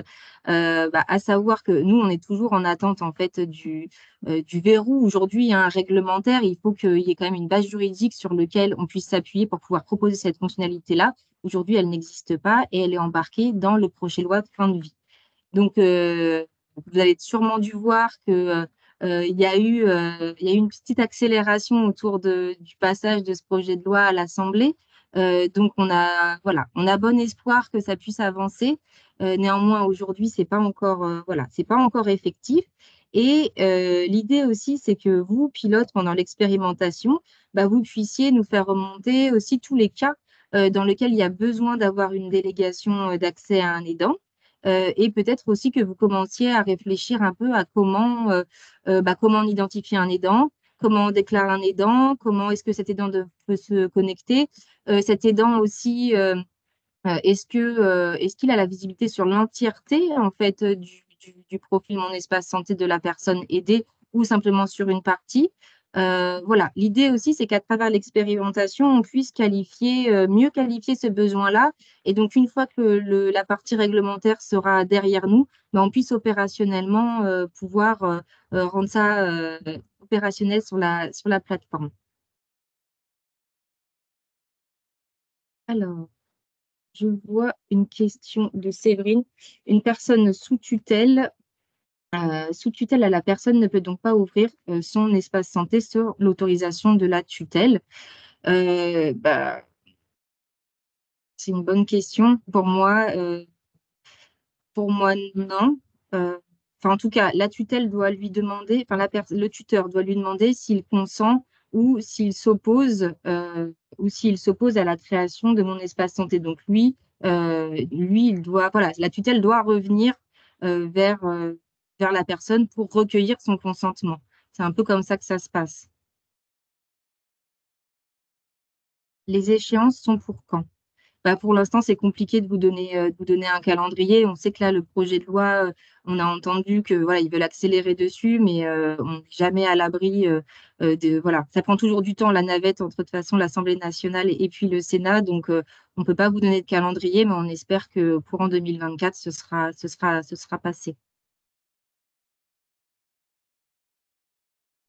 À savoir que nous, on est toujours en attente en fait du verrou. Aujourd'hui, il y a un réglementaire. Il faut qu'il y ait quand même une base juridique sur laquelle on puisse s'appuyer pour pouvoir proposer cette fonctionnalité-là. Aujourd'hui, elle n'existe pas et elle est embarquée dans le projet de loi de fin de vie. Donc, vous avez sûrement dû voir que il y a eu une petite accélération autour du passage de ce projet de loi à l'Assemblée. Donc, on a bon espoir que ça puisse avancer. Néanmoins, aujourd'hui, c'est pas encore effectif. Et l'idée aussi, c'est que vous, pilotes, pendant l'expérimentation, vous puissiez nous faire remonter aussi tous les cas dans lesquels il y a besoin d'avoir une délégation d'accès à un aidant. Et peut-être aussi que vous commenciez à réfléchir un peu à comment on identifie un aidant, comment on déclare un aidant, comment est-ce que cet aidant peut se connecter. Cet aidant aussi, est-ce qu'il a la visibilité sur l'entièreté en fait du profil Mon Espace Santé de la personne aidée ou simplement sur une partie? Voilà, l'idée aussi, c'est qu'à travers l'expérimentation, on puisse mieux qualifier ce besoin-là. Et donc, une fois que la partie réglementaire sera derrière nous, on puisse opérationnellement pouvoir rendre ça opérationnel sur la plateforme. Alors, je vois une question de Séverine. Une personne sous tutelle à la personne ne peut donc pas ouvrir son espace santé sur l'autorisation de la tutelle. C'est une bonne question. Pour moi, non. En tout cas, la tutelle doit lui demander, le tuteur doit lui demander s'il consent ou s'il s'oppose à la création de Mon Espace Santé. Donc lui, il doit, la tutelle doit revenir vers la personne pour recueillir son consentement. C'est un peu comme ça que ça se passe. Les échéances sont pour quand? Pour l'instant, c'est compliqué de vous donner un calendrier. On sait que là, le projet de loi, on a entendu que ils veulent accélérer dessus, mais on n'est jamais à l'abri ça prend toujours du temps, la navette entre de toute façon l'Assemblée nationale et puis le Sénat. Donc, on ne peut pas vous donner de calendrier, mais on espère que courant 2024, ce sera passé.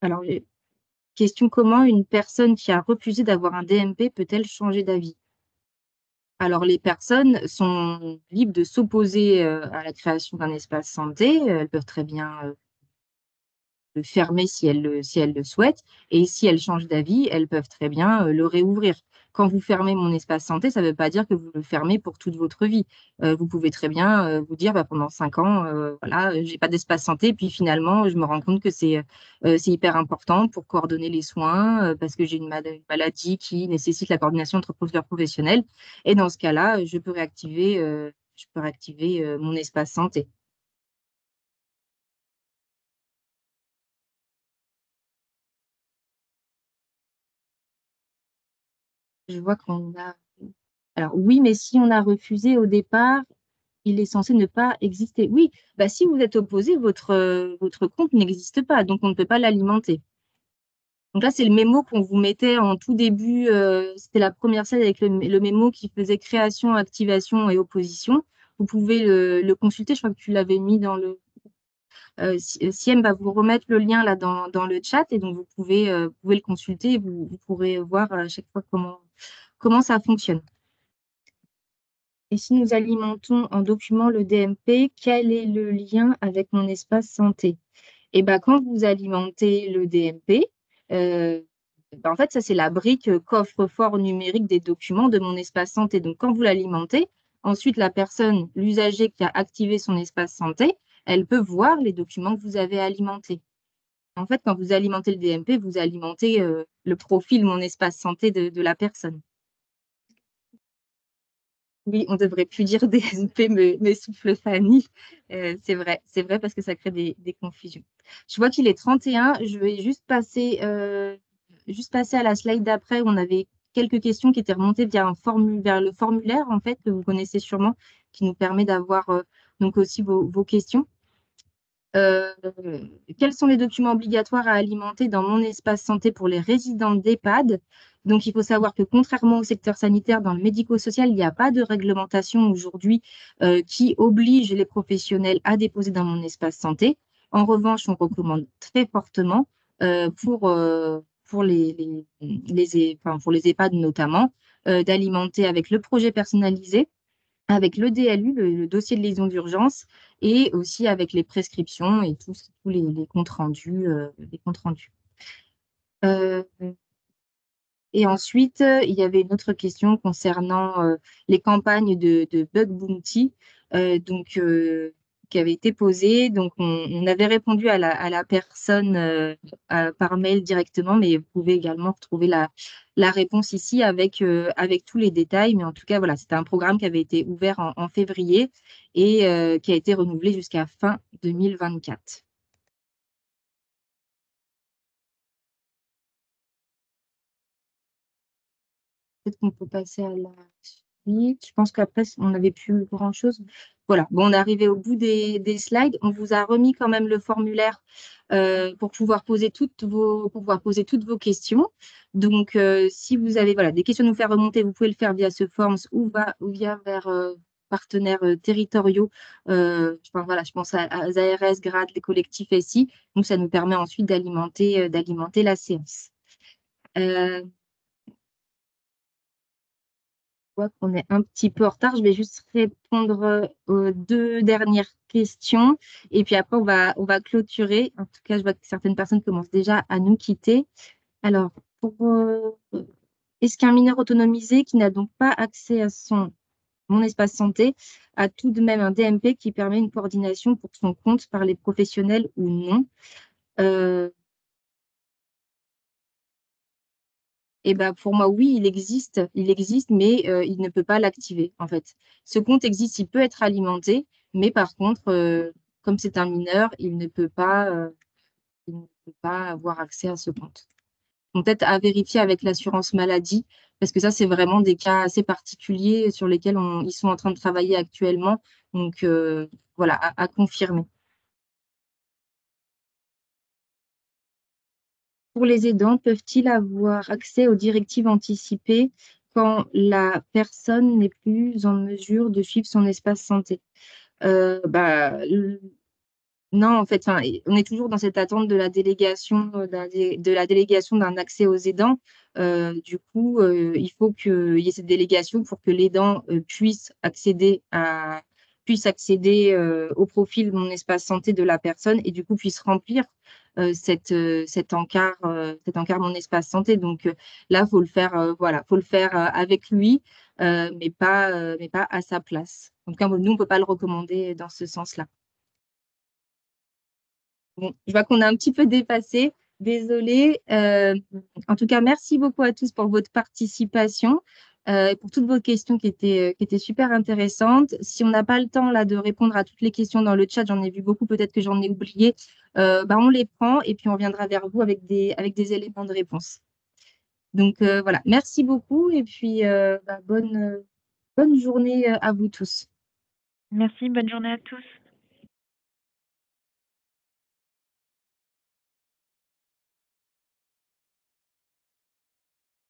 Alors, question: comment une personne qui a refusé d'avoir un DMP peut-elle changer d'avis? Alors, les personnes sont libres de s'opposer à la création d'un espace santé. Elles peuvent très bien le fermer si elles le souhaitent. Et si elles changent d'avis, elles peuvent très bien le réouvrir. quand vous fermez mon espace santé, ça ne veut pas dire que vous le fermez pour toute votre vie. Vous pouvez très bien vous dire pendant 5 ans, voilà, je n'ai pas d'espace santé, puis finalement, je me rends compte que c'est hyper important pour coordonner les soins, parce que j'ai une maladie qui nécessite la coordination entre plusieurs professionnels. Et dans ce cas-là, je peux réactiver mon espace santé. Je vois qu'on a… Alors oui, mais si on a refusé au départ, il est censé ne pas exister. Oui, si vous êtes opposé, votre compte n'existe pas, donc on ne peut pas l'alimenter. Donc là, c'est le mémo qu'on vous mettait en tout début. C'était la première slide avec le mémo qui faisait création, activation et opposition. Vous pouvez le consulter. Je crois que tu l'avais mis dans le… Siem va vous remettre le lien là dans le chat et donc vous pouvez le consulter et vous pourrez voir à chaque fois comment ça fonctionne. Et si nous alimentons en document le DMP, quel est le lien avec mon espace santé? Et quand vous alimentez le DMP, en fait, ça, c'est la brique coffre-fort numérique des documents de mon espace santé. Donc, quand vous l'alimentez, ensuite, la personne, l'usager qui a activé son espace santé, elle peut voir les documents que vous avez alimentés. En fait, quand vous alimentez le DMP, vous alimentez le profil mon espace santé de la personne. Oui, on ne devrait plus dire DMP, mais souffle Fanny. C'est vrai parce que ça crée des confusions. Je vois qu'il est 31. Je vais juste passer à la slide d'après où on avait quelques questions qui étaient remontées vers le formulaire, en fait, que vous connaissez sûrement, qui nous permet d'avoir donc aussi vos questions. Quels sont les documents obligatoires à alimenter dans mon espace santé pour les résidents d'EHPAD? Donc, il faut savoir que contrairement au secteur sanitaire, dans le médico-social, il n'y a pas de réglementation aujourd'hui qui oblige les professionnels à déposer dans mon espace santé. En revanche, on recommande très fortement pour les EHPAD notamment, d'alimenter avec le projet personnalisé, avec le DLU, le dossier de liaison d'urgence, et aussi avec les prescriptions et tous les comptes rendus. Et ensuite, il y avait une autre question concernant les campagnes de bug bounty qui avait été posée. Donc, on avait répondu à la personne par mail directement, mais vous pouvez également retrouver la réponse ici avec tous les détails. Mais en tout cas, voilà, c'était un programme qui avait été ouvert en février et qui a été renouvelé jusqu'à fin 2024. Peut-être qu'on peut passer à la suite. Je pense qu'après, on n'avait plus grand-chose. Voilà, bon, on est arrivé au bout des slides. On vous a remis quand même le formulaire pour pouvoir poser toutes vos questions. Donc, si vous avez des questions à nous faire remonter, vous pouvez le faire via ce Forms ou via vers partenaires territoriaux. Je pense à ARS, GRAD, les collectifs SI. Donc, ça nous permet ensuite d'alimenter la séance. Qu'on est un petit peu en retard. Je vais juste répondre aux 2 dernières questions et puis après, on va clôturer. En tout cas, je vois que certaines personnes commencent déjà à nous quitter. Alors, est-ce qu'un mineur autonomisé qui n'a donc pas accès à mon espace santé a tout de même un DMP qui permet une coordination pour son compte par les professionnels ou non? Et pour moi, oui, il existe, mais il ne peut pas l'activer, en fait. Ce compte existe, il peut être alimenté, mais par contre, comme c'est un mineur, il ne peut pas avoir accès à ce compte. Donc, peut-être à vérifier avec l'assurance maladie, parce que ça, c'est vraiment des cas assez particuliers sur lesquels ils sont en train de travailler actuellement. Donc, voilà, à confirmer. Pour les aidants, peuvent-ils avoir accès aux directives anticipées quand la personne n'est plus en mesure de suivre son espace santé? Non, en fait, on est toujours dans cette attente de la délégation d'un accès aux aidants. Du coup, il faut qu'il y ait cette délégation pour que l'aidant puisse accéder à puisse accéder au profil Mon Espace Santé de la personne et du coup puisse remplir cet encart Mon Espace Santé. Donc là, faut le faire, faut le faire avec lui, mais pas à sa place. En tout cas, nous, on ne peut pas le recommander dans ce sens-là. Bon, je vois qu'on a un petit peu dépassé. Désolée. En tout cas, merci beaucoup à tous pour votre participation, pour toutes vos questions qui étaient super intéressantes. Si on n'a pas le temps là de répondre à toutes les questions dans le chat, j'en ai vu beaucoup, peut-être que j'en ai oublié, on les prend et puis on reviendra vers vous avec des éléments de réponse. Donc voilà, merci beaucoup et puis bonne journée à vous tous. Merci, bonne journée à tous.